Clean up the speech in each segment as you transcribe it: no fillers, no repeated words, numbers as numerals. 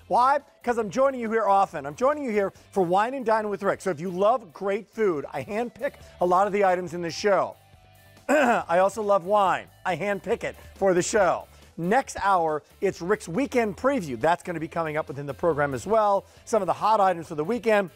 Why? Because I'm joining you here often. I'm joining you here for Wine and Dine with Rick. So if you love great food, I handpick a lot of the items in the show. I also love wine. I handpick it for the show. Next hour, it's Rick's Weekend Preview. That's going to be coming up within the program as well. Some of the hot items for the weekend.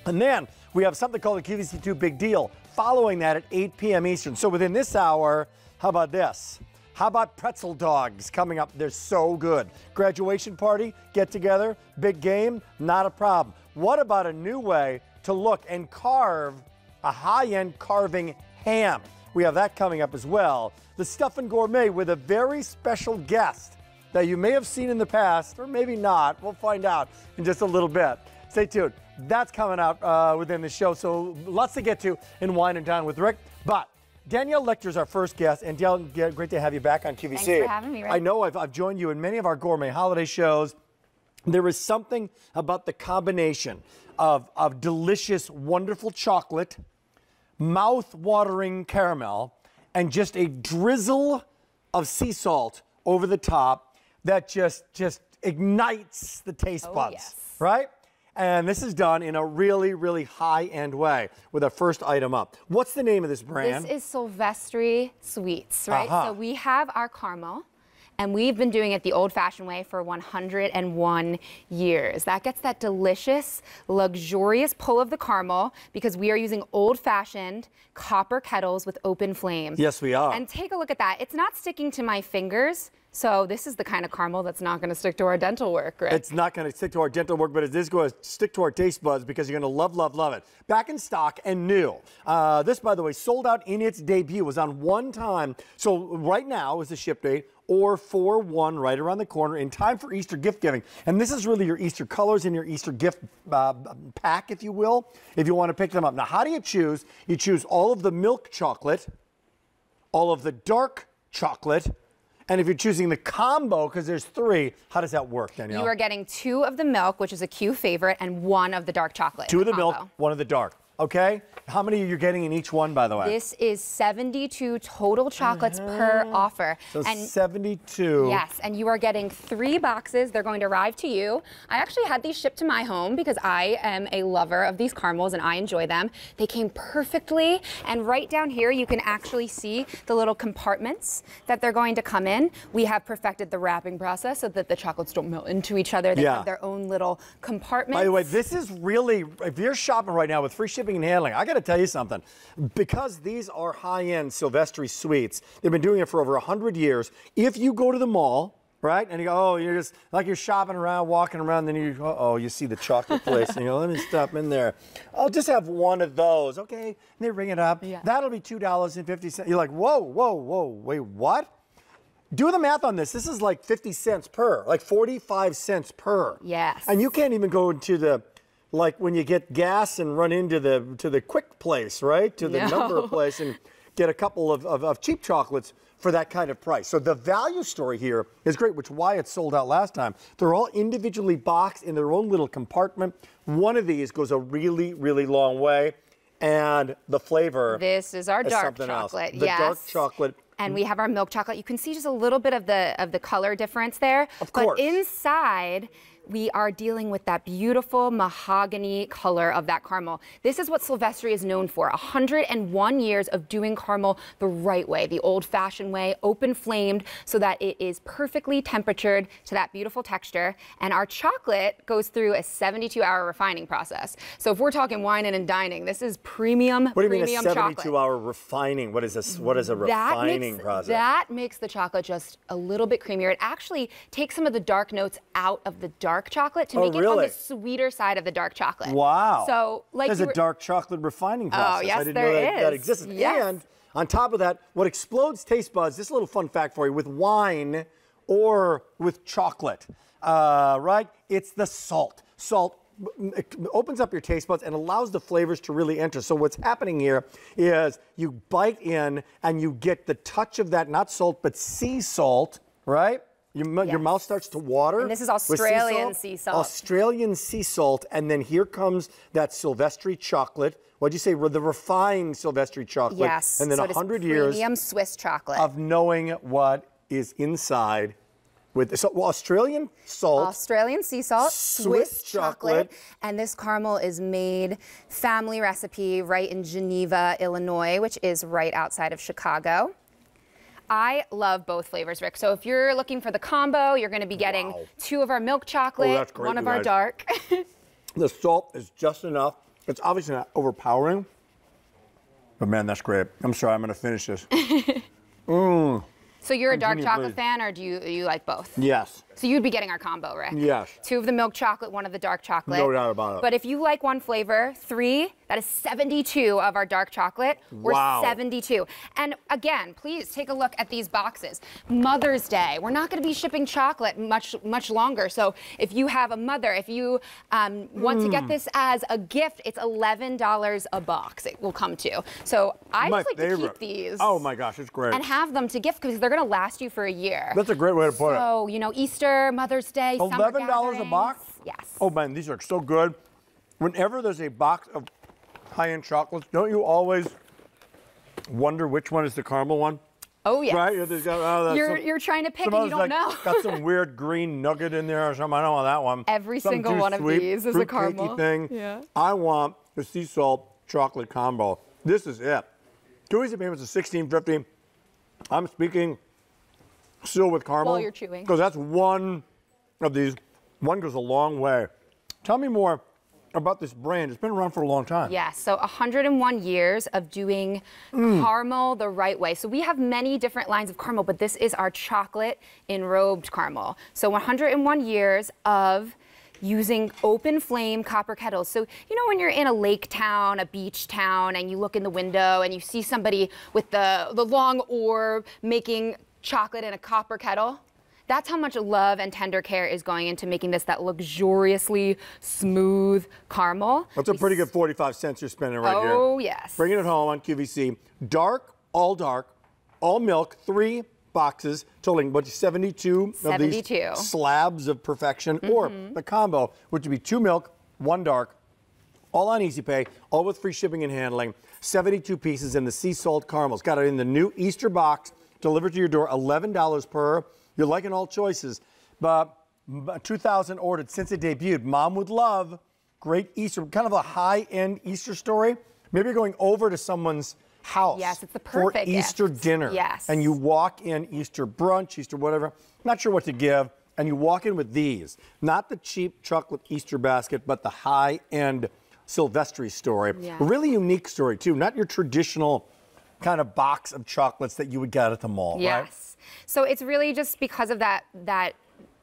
And then we have something called the QVC2 Big Deal following that at 8 p.m. Eastern. So within this hour, how about this? How about Pretzel Dogs coming up? They're so good. Graduation party, get together, big game, not a problem. What about a new way to look and carve a high-end carving ham? We have that coming up as well. The Stuff and Gourmet with a very special guest that you may have seen in the past, or maybe not. We'll find out in just a little bit. Stay tuned. That's coming out within the show. So lots to get to in Wine and Dine with Rick. But Danielle Lichter is our first guest, and Danielle, great to have you back on QVC. Thanks for having me, Rick. I know I've joined you in many of our gourmet holiday shows. There is something about the combination of delicious, wonderful chocolate, mouth-watering caramel, and just a drizzle of sea salt over the top that just ignites the taste buds, yes. Right? And this is done in a really, really high-end way with our first item up. What's the name of this brand? This is Silvestri Sweets, right? So we have our caramel, and we've been doing it the old-fashioned way for 101 years. That gets that delicious, luxurious pull of the caramel because we are using old-fashioned copper kettles with open flames. Yes, we are. And take a look at that. It's not sticking to my fingers. So this is the kind of caramel that's not going to stick to our dental work, right? It's not going to stick to our dental work, but it is going to stick to our taste buds because you're going to love, love, love it. Back in stock and new. This, by the way, sold out in its debut. It was on one time. So right now is the ship date, or 4/1 right around the corner in time for Easter gift giving. And this is really your Easter colors and your Easter gift pack, if you will, if you want to pick them up. Now, how do you choose? You choose all of the milk chocolate, all of the dark chocolate, and if you're choosing the combo, because there's 3, how does that work, Danielle? You are getting 2 of the milk, which is a Q favorite, and 1 of the dark chocolate. 2 of the milk, 1 of the dark. Okay? How many are you getting in each one, by the way? This is 72 total chocolates per offer. So and 72. Yes, and you are getting 3 boxes. They're going to arrive to you. I actually had these shipped to my home because I am a lover of these caramels and I enjoy them. They came perfectly, and right down here you can actually see the little compartments that they're going to come in. We have perfected the wrapping process so that the chocolates don't melt into each other. They have their own little compartments. By the way, this is really, if you're shopping right now with free shipping and handling, I got to tell you something. Because these are high-end Silvestri Sweets, they've been doing it for over 100 years. If you go to the mall, right, and you go, oh, you're just like you're shopping around, walking around, then you, you see the chocolate place, and you go, let me stop in there. I'll just have 1 of those, okay? And they ring it up. Yeah. That'll be $2.50. You're like, whoa, whoa, whoa, wait, what? Do the math on this. This is like 50 cents per, like 45 cents per. Yes. And you can't even go into the, like when you get gas and run into the quick place, right? To the number place and get a couple of cheap chocolates for that kind of price. So the value story here is great, which is why it sold out last time. They're all individually boxed in their own little compartment. One of these goes a really, really long way. And the flavor This is our dark chocolate. The dark chocolate. And we have our milk chocolate. You can see just a little bit of the color difference there. Of course. But inside, we are dealing with that beautiful mahogany color of that caramel. This is what Silvestri is known for. 101 years of doing caramel the right way, the old-fashioned way, open-flamed, so that it is perfectly temperatured to that beautiful texture. And our chocolate goes through a 72-hour refining process. So if we're talking wine and dining, this is premium. What do you mean a 72-hour refining? What is this? What is a refining process? That makes the chocolate just a little bit creamier. It actually takes some of the dark notes out of the dark chocolate to make it on the sweeter side of the dark chocolate. Wow. So, like there's a dark chocolate refining process. Oh, yes, I didn't know that existed. Yes. And on top of that, what explodes taste buds, this is a little fun fact for you, with wine or with chocolate, right? It's the salt. Salt opens up your taste buds and allows the flavors to really enter. So what's happening here is you bite in and you get the touch of that, not salt, but sea salt, right? Your mouth starts to water. And this is Australian sea salt. Australian sea salt. And then here comes that Silvestri chocolate. What'd you say? The refined Silvestri chocolate. Yes. And then so 100 years premium Swiss chocolate of knowing what is inside with Australian salt. Australian sea salt, Swiss chocolate. And this caramel is made family recipe right in Geneva, Illinois, which is right outside of Chicago. I love both flavors, Rick. So if you're looking for the combo, you're going to be getting 2 of our milk chocolate, that's great, 1 of our dark. The salt is just enough. It's obviously not overpowering. But man, that's great. I'm sorry, I'm going to finish this. So you're a dark chocolate fan, or do you like both? Yes. So you'd be getting our combo, Rick. Yes. 2 of the milk chocolate, 1 of the dark chocolate. No doubt about it. But if you like one flavor, 3, that is 72 of our dark chocolate. We're 72. And again, please take a look at these boxes. Mother's Day, we're not going to be shipping chocolate much longer. So if you have a mother, if you want to get this as a gift, it's $11 a box it will come to. So I just like to keep these. Oh my gosh, it's great. And have them to gift because they're going to last you for a year. That's a great way to put it. So, you know, Easter, Mother's Day, summer $11 a box? Yes. Oh man, these are so good. Whenever there's a box of high-end chocolates, don't you always wonder which one is the caramel one? Oh, yes. Right? You're trying to pick and you don't know. Got some weird green nugget in there or something. I don't want that one. Every Something single one sweet, of these is a caramel thing. Yeah. I want the sea salt chocolate combo. This is it. 2 easy payments of $16.50. I'm speaking still with caramel. While you're chewing. Because that's one of these. One goes a long way. Tell me more about this brand. It's been around for a long time. Yes, so 101 years of doing caramel the right way. So we have many different lines of caramel, but this is our chocolate enrobed caramel. So 101 years of using open flame copper kettles. So, you know, when you're in a lake town, a beach town, and you look in the window and you see somebody with the long orb making chocolate in a copper kettle? That's how much love and tender care is going into making this that luxuriously smooth caramel. That's a pretty good 45 cents you're spending right here. Oh, yes. Bringing it home on QVC. Dark, all milk, 3 boxes, totaling 72 of these slabs of perfection, or the combo, which would be 2 milk, 1 dark, all on Easy Pay, all with free shipping and handling, 72 pieces in the sea salt caramels. Got it in the new Easter box, delivered to your door, $11 per. You're liking all choices, but 2,000 ordered since it debuted. Mom would love. Great Easter, kind of a high-end Easter story. Maybe you're going over to someone's house. Yes, it's the perfect for Easter dinner. Yes. And you walk in, Easter brunch, Easter whatever, not sure what to give, and you walk in with these. Not the cheap chocolate Easter basket, but the high-end Silvestri story. Yeah. A really unique story, too. Not your traditional kind of box of chocolates that you would get at the mall, right? Yes. So it's really just because of that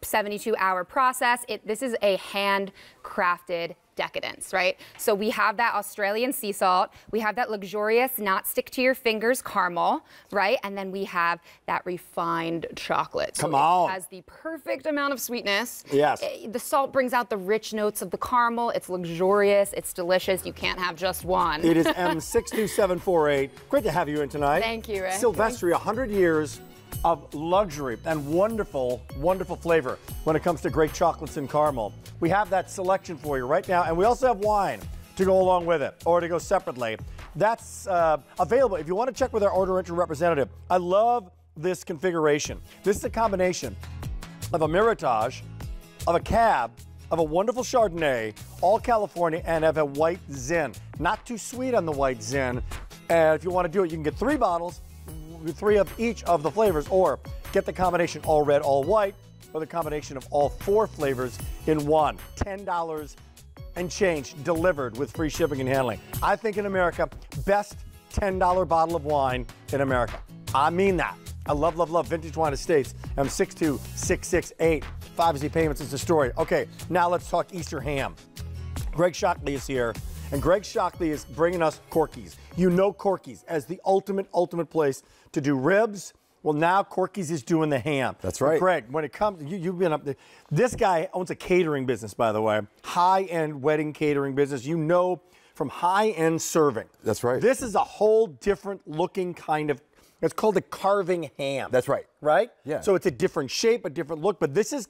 72-hour process. This is a handcrafted decadence, right? So we have that Australian sea salt, we have that luxurious, not stick to your fingers caramel, right? And then we have that refined chocolate. Come so on. It has the perfect amount of sweetness. Yes. The salt brings out the rich notes of the caramel. It's luxurious, it's delicious. You can't have just one. It is M62748. Great to have you in tonight. Thank you, Rick. Silvestri, 100 years of luxury and wonderful, wonderful flavor when it comes to great chocolates and caramel. We have that selection for you right now, and we also have wine to go along with it, or to go separately. That's available if you want to check with our order entry representative. I love this configuration. This is a combination of a Meritage, of a Cab, of a wonderful Chardonnay, all California, and of a white Zin. Not too sweet on the white Zin. And if you want to do it, you can get 3 bottles, 3 of each of the flavors, or get the combination all red, all white, or the combination of all 4 flavors in one. $10 and change delivered with free shipping and handling. I think in America, best $10 bottle of wine in America. I mean that. I love, love, love Vintage Wine Estates. M62668. 5 easy payments is the story. Okay, now let's talk Easter ham. Greg Shockley is here. And Greg Shockley is bringing us Corky's. You know Corky's as the ultimate place to do ribs. Well, now Corky's is doing the ham. That's right. But Greg, when it comes, you've been up there. This guy owns a catering business, by the way. High-end wedding catering business. You know from high-end serving. That's right. This is a whole different looking kind of, it's called a carving ham. That's right. Right? Yeah. So it's a different shape, a different look, but this is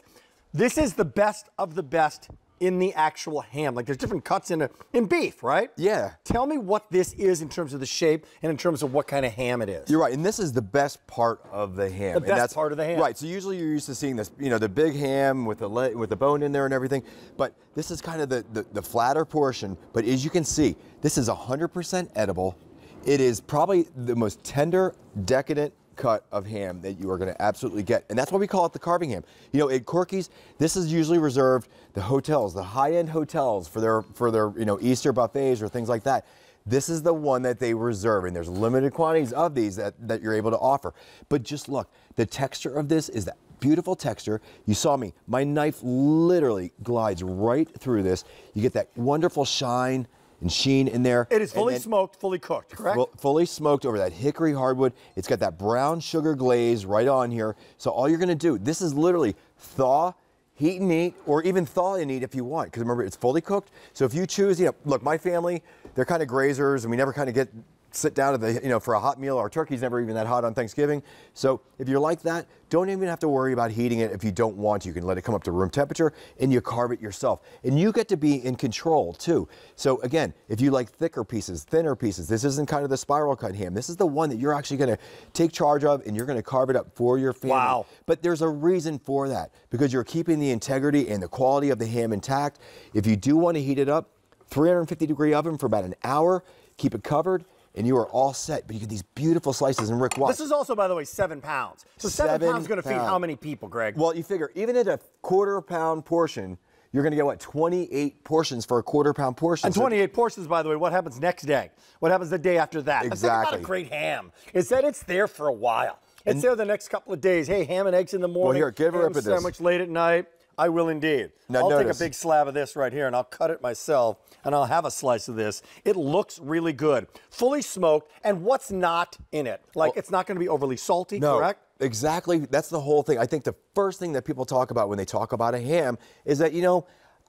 the best of the best in the actual ham. Like there's different cuts in beef, right? Yeah. Tell me what this is in terms of the shape and in terms of what kind of ham it is. You're right, and this is the best part of the ham. The best part of the ham. Right, so usually you're used to seeing this, the big ham with the bone in there and everything, but this is kind of the flatter portion, but as you can see, this is 100% edible. It is probably the most tender, decadent cut of ham that you are going to absolutely get, and that's why we call it the carving ham. At Corky's, this is usually reserved the hotels, the high-end hotels for their Easter buffets or things like that. This is the one that they reserve, and there's limited quantities of these that you're able to offer. But just look, the texture of this is that beautiful texture. You saw me, my knife literally glides right through this. You get that wonderful shine and sheen in there. It is fully smoked, fully cooked, correct? Fully smoked over that hickory hardwood. It's got that brown sugar glaze right on here. So all you're gonna do, this is literally thaw, heat and eat, or even thaw and eat if you want, because remember, it's fully cooked. So if you choose, look, my family, they're kind of grazers, and we never kind of sit down at the, for a hot meal. Our turkey's never even that hot on Thanksgiving. So if you're like that, don't even have to worry about heating it if you don't want to. You can let it come up to room temperature and you carve it yourself. And you get to be in control too. So again, if you like thicker pieces, thinner pieces, this isn't kind of the spiral cut ham. This is the one that you're actually gonna take charge of and you're gonna carve it up for your family. Wow. But there's a reason for that, because you're keeping the integrity and the quality of the ham intact. If you do want to heat it up, 350-degree oven for about an hour, keep it covered, and you are all set. But you get these beautiful slices, and Rick, watch. This is also, by the way, 7 pounds. So 7 pounds is going to feed how many people, Greg? Well, you figure, even at a quarter-pound portion, you're going to get, 28 portions for a quarter-pound portion. And 28 portions, by the way, what happens next day? What happens the day after that? Exactly. The thing about a great ham is that it's there for a while. It's there the next couple of days. Hey, ham and eggs in the morning. Well, here, give her ham up at this. sandwich late at night. I will indeed. Now, I'll take a big slab of this right here, and I'll cut it myself, and I'll have a slice of this. It looks really good. Fully smoked, and what's not in it? Like, it's not going to be overly salty, correct? Exactly. That's the whole thing. I think the first thing that people talk about when they talk about a ham is that,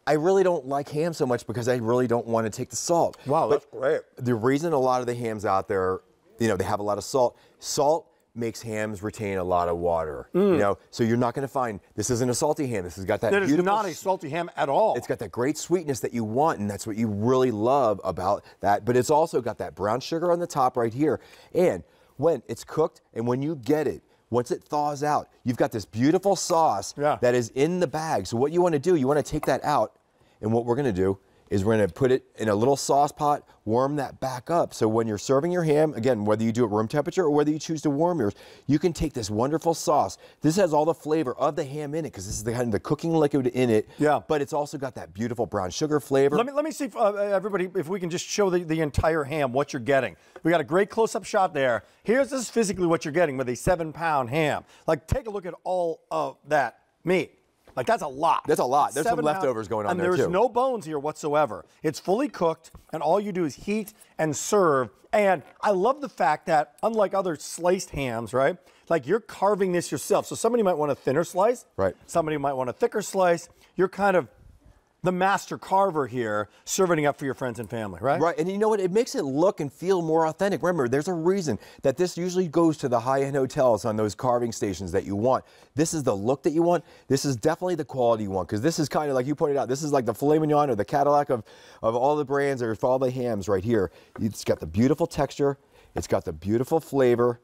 I really don't like ham so much because I really don't want to take the salt. Wow, that's great. The reason a lot of the hams out there, they have a lot of salt. Salt makes hams retain a lot of water. So you're not going to find, this isn't a salty ham. This has got that beautiful. It is not a salty ham at all. It's got that great sweetness that you want, and that's what you really love about that. But it's also got that brown sugar on the top right here. And when it's cooked and when you get it, once it thaws out, you've got this beautiful sauce that is in the bag. So what you want to do, you want to take that out, and what we're going to do is we're going to put it in a little sauce pot, warm that back up. So when you're serving your ham, again, whether you do it room temperature or whether you choose to warm yours, you can take this wonderful sauce. This has all the flavor of the ham in it because this is the kind of the cooking liquid in it. Yeah. But it's also got that beautiful brown sugar flavor. Let me see, if, everybody, if we can just show the entire ham, what you're getting. We got a great close-up shot there. This is physically what you're getting with a 7-pound ham. Like, take a look at all of that meat. Like, that's a lot. That's a lot. There's some 7 leftovers going on there, too. And there's no bones here whatsoever. It's fully cooked, and all you do is heat and serve. And I love the fact that, unlike other sliced hams, right, like you're carving this yourself. So somebody might want a thinner slice. Right. Somebody might want a thicker slice. You're kind of the master carver here, serving it up for your friends and family, right? Right, and you know what? It makes it look and feel more authentic. Remember, there's a reason that this usually goes to the high-end hotels on those carving stations that you want. This is the look that you want. This is definitely the quality you want, because this is kind of, like you pointed out, this is like the filet mignon or the Cadillac of all the brands or all the hams right here. It's got the beautiful texture. It's got the beautiful flavor.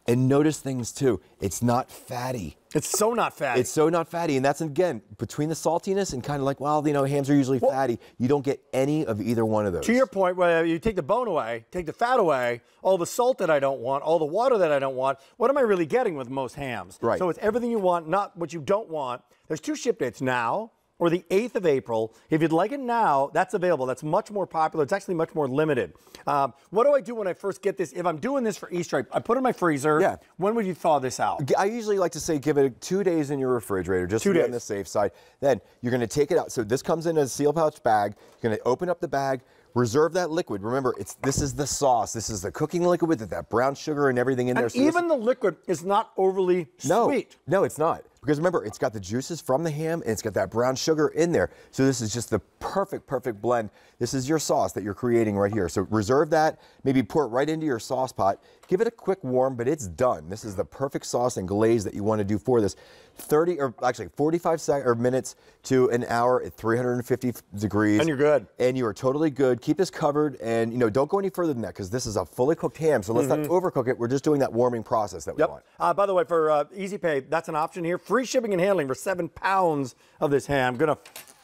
And notice things too, it's not fatty. It's so not fatty. It's so not fatty, and that's, again, between the saltiness and kind of like, well, hams are usually fatty. You don't get any of either one of those. To your point, where you take the bone away, take the fat away, all the salt that I don't want, all the water that I don't want, what am I really getting with most hams? Right. So it's everything you want, not what you don't want. There's 2 ship dates now, or the 8th of April. If you'd like it now, that's available. That's much more popular. It's actually much more limited. What do I do when I first get this? If I'm doing this for Easter, I put it in my freezer. Yeah. When would you thaw this out? I usually like to say give it 2 days in your refrigerator, just to be on the safe side. Then you're going to take it out. So this comes in a seal pouch bag. You're going to open up the bag, reserve that liquid. Remember, this is the sauce. This is the cooking liquid with that brown sugar and everything in there. And so even the liquid is not overly sweet. No, it's not. Because remember, it's got the juices from the ham and it's got that brown sugar in there. So this is just the perfect blend. This is your sauce that you're creating right here. So reserve that, maybe pour it right into your sauce pot. Give it a quick warm, but it's done. This is the perfect sauce and glaze that you want to do for this. 45 minutes to an hour at 350 degrees. And you're good. And you are totally good. Keep this covered and, you know, don't go any further than that because this is a fully cooked ham. So let's not overcook it. We're just doing that warming process that we want. By the way, for Easy Pay, that's an option here. Free shipping and handling for 7 pounds of this ham. Going to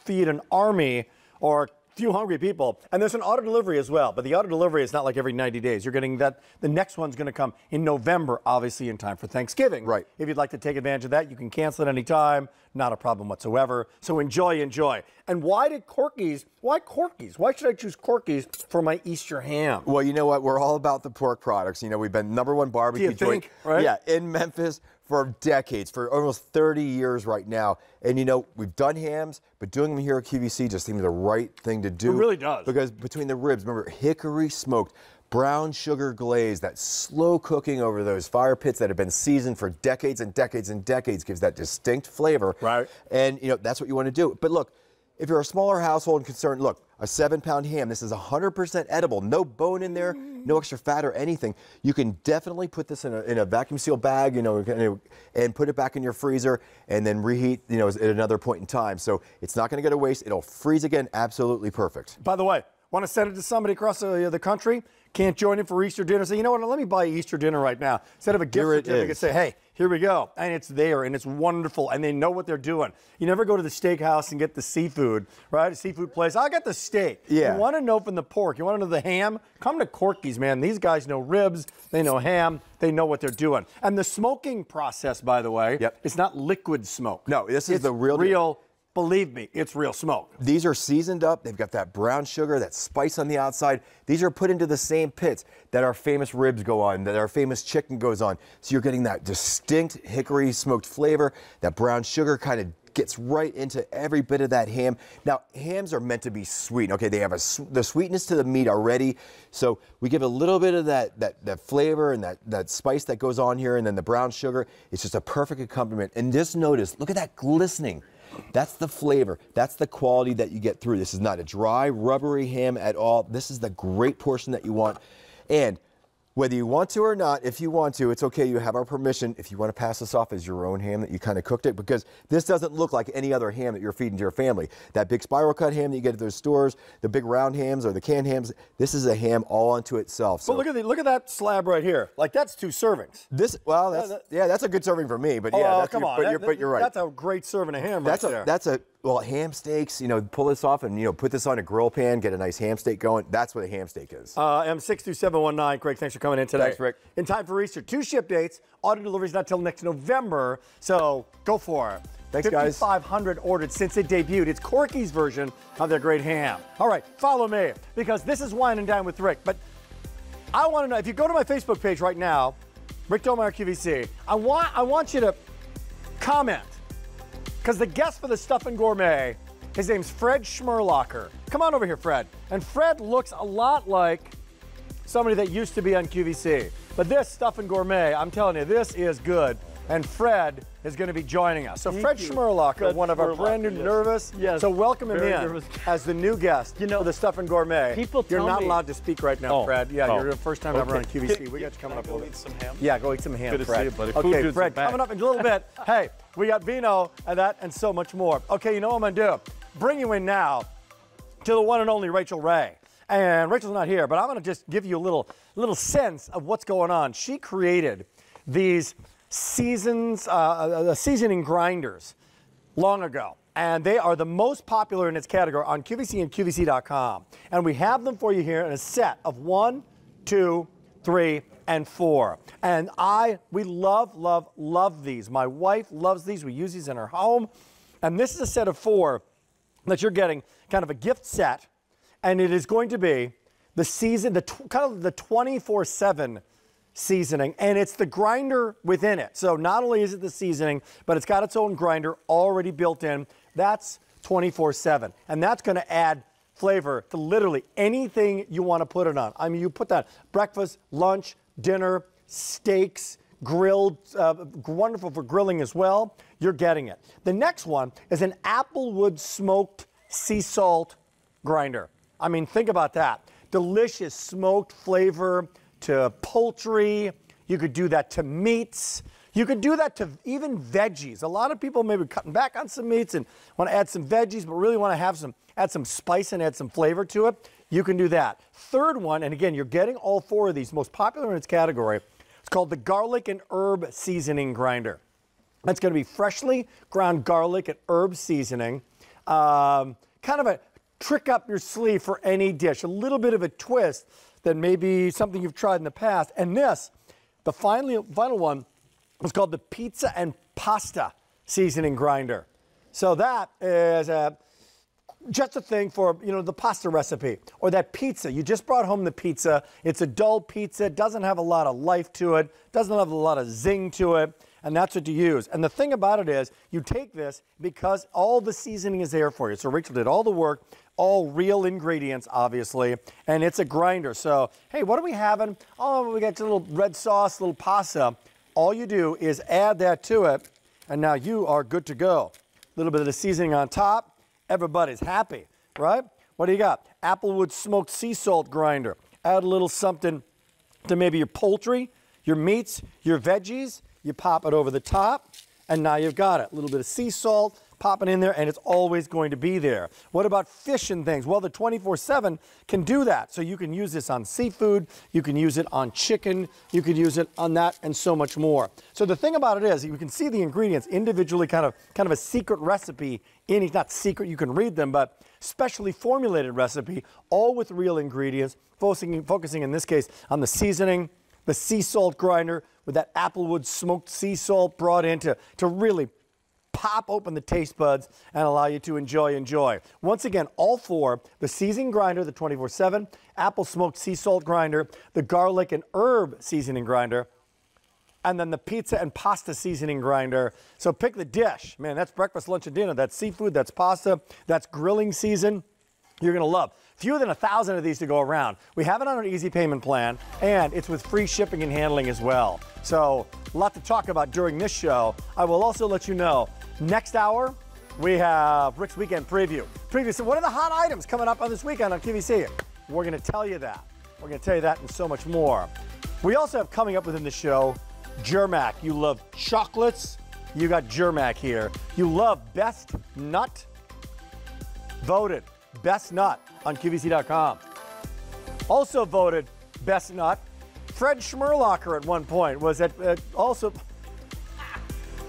feed an army or few hungry people. And there's an auto delivery as well, but the auto delivery is not like every 90 days. You're getting that. The next one's going to come in November, obviously in time for Thanksgiving. Right. If you'd like to take advantage of that, you can cancel it anytime. Not a problem whatsoever. So enjoy. And why Corky's? Why should I choose Corky's for my Easter ham? Well, you know what? We're all about the pork products. You know, we've been #1 barbecue joint, right? Yeah, in Memphis for decades, for almost 30 years right now. And you know, we've done hams, but doing them here at QVC just seems the right thing to do. It really does. Because between the ribs, remember, hickory smoked, brown sugar glaze, that slow cooking over those fire pits that have been seasoned for decades and decades and decades gives that distinct flavor. Right. And you know, that's what you want to do. But look, if you're a smaller household and concerned, look, a 7-pound ham, this is 100% edible, no bone in there, no extra fat or anything. You can definitely put this in a vacuum seal bag, you know, and put it back in your freezer and then reheat, you know, at another point in time. So it's not going to go to waste. It'll freeze again, absolutely perfect. By the way, want to send it to somebody across the country? Can't join in for Easter dinner? Say, you know what, let me buy Easter dinner right now. Instead of a gift certificate, say, hey, here we go. And it's there, and it's wonderful, and they know what they're doing. You never go to the steakhouse and get the seafood, right? A seafood place. I'll get the steak. Yeah. You want to know from the pork. You want to know the ham? Come to Corky's, man. These guys know ribs. They know ham. They know what they're doing. And the smoking process, by the way, it's not liquid smoke. No, this is the real deal. Believe me, it's real smoke. These are seasoned up. They've got that brown sugar, that spice on the outside. These are put into the same pits that our famous ribs go on, that our famous chicken goes on. So you're getting that distinct hickory smoked flavor. That brown sugar kind of gets right into every bit of that ham. Now, hams are meant to be sweet. Okay, they have the sweetness to the meat already. So we give a little bit of that flavor and that spice that goes on here, and then the brown sugar. It's just a perfect accompaniment. And just notice, look at that glistening. That's the flavor. That's the quality that you get through. This is not a dry, rubbery ham at all. This is the great portion that you want. And whether you want to or not, if you want to, it's okay. You have our permission if you want to pass this off as your own ham that you kind of cooked it, because this doesn't look like any other ham that you're feeding to your family. That big spiral cut ham that you get at those stores, the big round hams or the canned hams, this is a ham all unto itself. So well, look at that slab right here. Like, that's 2 servings. That's a good serving for me, but come on. But you're right. That's a great serving of ham right there. Well, ham steaks, you know, pull this off and, you know, put this on a grill pan, get a nice ham steak going. That's what a ham steak is. M62719. Craig, thanks for coming in today. Thanks, Rick. In time for Easter. 2 ship dates. Auto delivery's not till next November, so go for it. Thanks, guys. 5,500 ordered since it debuted. It's Corky's version of their great ham. All right, follow me, because this is Wine and Dine with Rick. But I want to know, if you go to my Facebook page right now, Rick Dolmeyer QVC, I want you to comment. Because the guest for the Stuffin' Gourmet, his name's Fred Schmerlocker. Come on over here, Fred. And Fred looks a lot like somebody that used to be on QVC. But this Stuffin' Gourmet, I'm telling you, this is good. And Fred is going to be joining us. So Fred Schmerlocker, one of our brand new nervous. Yes. So welcome him in Nervous. as the new guest for the Stuffin' Gourmet. You're not allowed to speak right now, Fred. Yeah, you're the first time ever on QVC. We got you coming up. Go eat some ham? Yeah, go eat some ham, Good to Fred. see you, buddy. Okay, Fred, coming up in a little bit. Hey, we got vino and that and so much more. Okay, you know what I'm going to do? Bring you in now to the one and only Rachel Ray. And Rachel's not here, but I'm going to just give you a little sense of what's going on. She created these seasoning grinders long ago, and they are the most popular in its category on QVC and QVC.com. And we have them for you here in a set of 1, 2, 3, and 4. And we love these. My wife loves these. We use these in our home. And this is a set of 4 that you're getting, kind of a gift set. And it is going to be the kind of the 24/7 seasoning, and it's the grinder within it. So not only is it the seasoning, but it's got its own grinder already built in. That's 24/7, and that's going to add flavor to literally anything you want to put it on. I mean, you put that breakfast, lunch, dinner, steaks, grilled, wonderful for grilling as well. You're getting it. The next one is an applewood smoked sea salt grinder. I mean, think about that. Delicious smoked flavor to poultry. You could do that to meats. You could do that to even veggies. A lot of people may be cutting back on some meats and want to add some veggies, but really want to have add some spice and add some flavor to it. You can do that. Third one, and again, you're getting all four of these, most popular in its category. It's called the garlic and herb seasoning grinder. That's going to be freshly ground garlic and herb seasoning. Kind of a trick up your sleeve for any dish. A little bit of a twist that may be something you've tried in the past. And this, the final one, is called the pizza and pasta seasoning grinder. So that is just a thing for, you know, the pasta recipe or that pizza. You just brought home the pizza. It's a dull pizza. It doesn't have a lot of life to it. Doesn't have a lot of zing to it. And that's what you use. And the thing about it is you take this because all the seasoning is there for you. So Rachel did all the work, all real ingredients, obviously, and it's a grinder. So, hey, what are we having? Oh, we got a little red sauce, a little pasta. All you do is add that to it, and now you are good to go. A little bit of the seasoning on top. Everybody's happy, right? What do you got? Applewood smoked sea salt grinder. Add a little something to maybe your poultry, your meats, your veggies. You pop it over the top, and now you've got it. A little bit of sea salt, pop it in there, and it's always going to be there. What about fish and things? Well, the 24/7 can do that. So you can use this on seafood, you can use it on chicken, you could use it on that, and so much more. So the thing about it is, you can see the ingredients individually, kind of a secret recipe. Not secret, you can read them, but specially formulated recipe, all with real ingredients, focusing in this case on the seasoning, the sea salt grinder with that applewood smoked sea salt brought in to really pop open the taste buds and allow you to enjoy. Once again, all four, the seasoning grinder, the 24/7, apple smoked sea salt grinder, the garlic and herb seasoning grinder, and then the pizza and pasta seasoning grinder. So pick the dish. Man, that's breakfast, lunch, and dinner. That's seafood, that's pasta, that's grilling season. You're going to love. Fewer than 1,000 of these to go around. We have it on our easy payment plan, and it's with free shipping and handling as well. So a lot to talk about during this show. I will also let you know, next hour, we have Rick's Weekend Preview. So what are the hot items coming up on this weekend on QVC? We're going to tell you that. We're going to tell you that and so much more. We also have coming up within the show, Germac. You love chocolates, you got Germac here. You love Best Nut, voted Best Nut on QVC.com. Also voted Best Nut, Fred Schmerlocker at one point was also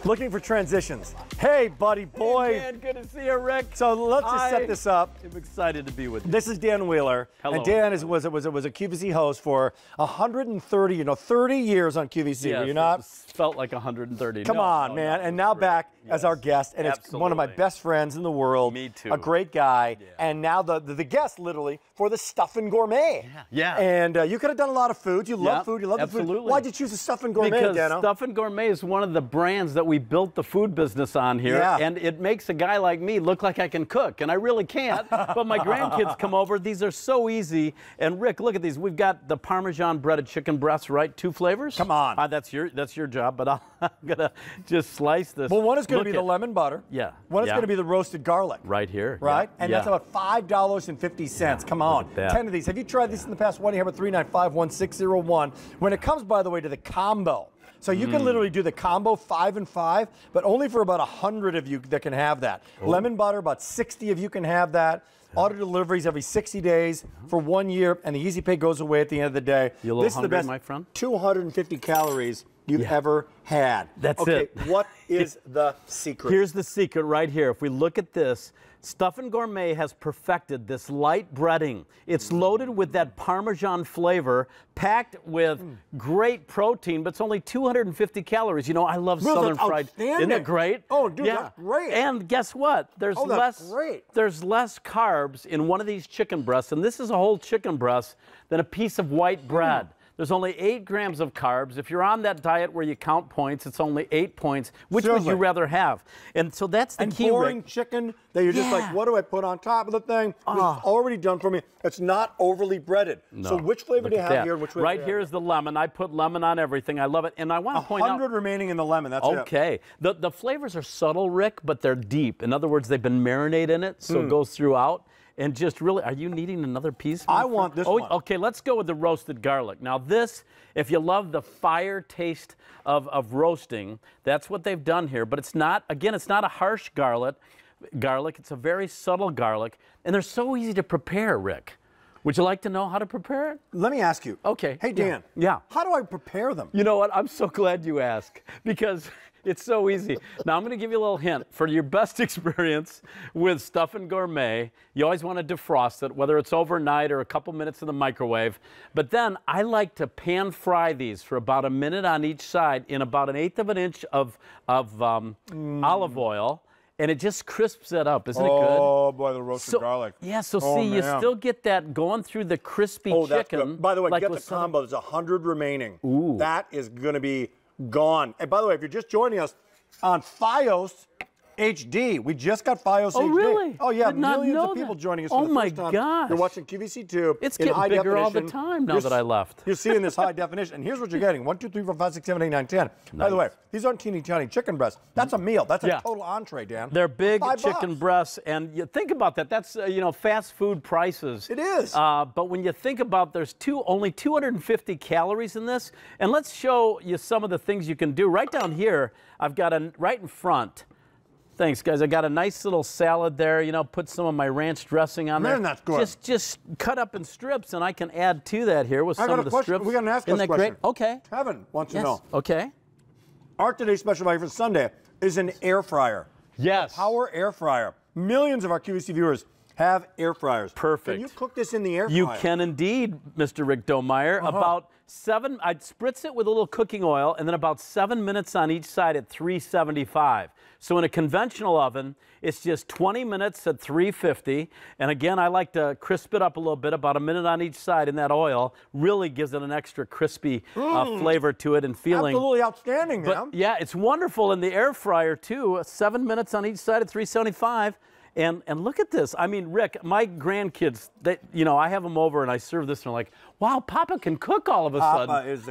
looking for transitions. Hey, buddy boy. Hey, man, good to see you, Rick. So let's just set this up. I'm excited to be with you. This is Dan Wheeler. Hello. And Dan was a QVC host for 130, 30 years on QVC. Yes, were you not? It felt like 130. Come on, man. And now back as our guest. And it's one of my Absolutely. best friends in the world. Me too. A great guy. Yeah. And now the guest, literally, for the Stuffin' Gourmet. Yeah. And you could have done a lot of food. You love food. You love the food. absolutely. Why'd you choose the Stuffin' Gourmet, Because Dano? Stuffin' Gourmet is one of the brands that we built the food business on here. Yeah. And it makes a guy like me look like I can cook. And I really can't. But my grandkids come over. These are so easy. And Rick, look at these. We've got the Parmesan breaded chicken breasts, right? 2 flavors. Come on. That's your job. But I'm going to just slice this. Well, one is going to be the Look at- lemon butter. Yeah. One is Yeah. going to be the roasted garlic. Right here. Right? Yeah. And Yeah. that's about $5.50. Come on. at that. 10 of these. Have you tried these in the past? 1-800-395-1601. When it comes, by the way, to the combo. So you can literally do the combo 5 and 5, but only for about 100 of you that can have that. Lemon butter, about 60 of you can have that. Auto deliveries every 60 days for 1 year, and the Easy Pay goes away at the end of the day. You a little This is the hungry, best my friend? 250 calories you've ever had. That's okay, it. What is the secret? Here's the secret right here. If we look at this, Stuffin' Gourmet has perfected this light breading. It's loaded with that Parmesan flavor, packed with great protein, but it's only 250 calories. You know, I love Well, Southern that's fried. outstanding. Isn't it great? Oh, dude, yeah. that's great. And guess what? There's Oh, that's great. There's less carbs in one of these chicken breasts, and this is a whole chicken breast, than a piece of white bread. There's only 8 grams of carbs. If you're on that diet where you count points, it's only 8 points. Which would you rather have? And so that's the key, boring Rick. chicken that you're just like, what do I put on top of the thing? It's already done for me. It's not overly breaded. No. So which flavor do you have here? And which flavor right here is the lemon. I put lemon on everything. I love it. And I want to point out 100 remaining in the lemon. That's it. Okay. The flavors are subtle, Rick, but they're deep. In other words, they've been marinated in it, so it goes throughout. And just really, are you needing another piece? I want this one. Okay, let's go with the roasted garlic. Now this, if you love the fire taste of roasting, that's what they've done here. But it's not, again, it's not a harsh garlic. It's a very subtle garlic. And they're so easy to prepare, Rick. Would you like to know how to prepare it? Let me ask you. Okay. Hey, Dan. Yeah. How do I prepare them? You know what? I'm so glad you asked because it's so easy. Now, I'm going to give you a little hint. For your best experience with Stuffin' Gourmet, you always want to defrost it, whether it's overnight or a couple minutes in the microwave. But then I like to pan fry these for about a minute on each side in about 1/8 of an inch of olive oil. And it just crisps it up. Isn't it good? Oh, boy, the roasted garlic. Yeah, so see, you still get that going through the crispy chicken. That's good. By the way, like get the combo. There's 100 remaining. Ooh. That is going to be gone. And by the way, if you're just joining us on Fios HD, we just got Fios HD. Oh, really? Oh, yeah, Did not millions know of people that. joining us Oh, for the my first time. gosh. You're watching QVC Tube. It's in getting high bigger all the definition. time now that I left. You're seeing this high definition. And here's what you're getting. 1, 2, 3, 4, 5, 6, 7, 8, 9, 10. By the way, these aren't teeny tiny chicken breasts. That's a meal. That's a total entree, Dan. They're big $5. chicken breasts, and you think about that. That's fast food prices. It is. But when you think about, there's only 250 calories in this, and let's show you some of the things you can do. Right down here, I've got right in front. Thanks, guys. I got a nice little salad there. Put some of my ranch dressing on there. Man, that's good. Just cut up in strips, and I can add to that here with some of the strips. We got an ask us Isn't that question. great? Okay. Kevin wants to know. Okay. Our today's special value for Sunday is an air fryer. Yes. Power air fryer. Millions of our QVC viewers have air fryers. Perfect. Can you cook this in the air fryer? You can indeed, Mr. Rick Domeyer. About 7, I'd spritz it with a little cooking oil, and then about 7 minutes on each side at 375. So in a conventional oven, it's just 20 minutes at 350. And again, I like to crisp it up a little bit, about a minute on each side in that oil. Really gives it an extra crispy flavor to it and feeling. Absolutely outstanding, man. But yeah, it's wonderful in the air fryer too. 7 minutes on each side at 375. And look at this. I mean, Rick, my grandkids, I have them over and I serve this and they're like, wow, Papa can cook all of a sudden. Papa is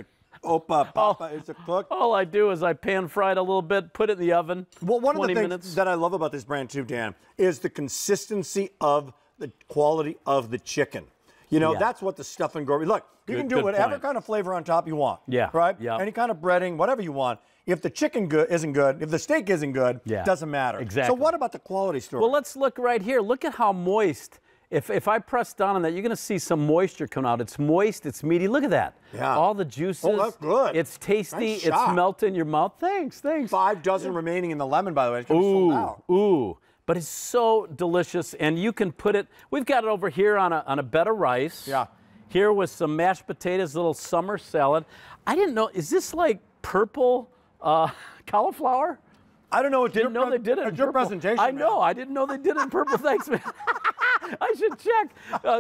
the cook. All I do is I pan fry it a little bit, put it in the oven. Well, one of the things minutes. that I love about this brand too, Dan, is the consistency of the quality of the chicken. That's what the Stuffin' Gourmet. Look, you can do whatever kind of flavor on top you want. Yeah. Right? Yeah. Any kind of breading, whatever you want. If the chicken isn't good, if the steak isn't good, it doesn't matter. Exactly. So what about the quality story? Well, let's look right here. Look at how moist. If I press down on that, you're going to see some moisture come out. It's moist. It's meaty. Look at that. Yeah. All the juices. Oh, that's good. It's tasty. Nice It's shot. melting in your mouth. Thanks. 5 dozen remaining in the lemon, by the way. It's going to be sold out. Ooh. But it's so delicious, and you can put it. We've got it over here on a bed of rice. Yeah. Here with some mashed potatoes, a little summer salad. I didn't know. Is this like purple cauliflower? I don't know. Didn't know they did it in It's your purple. presentation, I man. know. I didn't know they did it in purple. Thanks, man. I should check.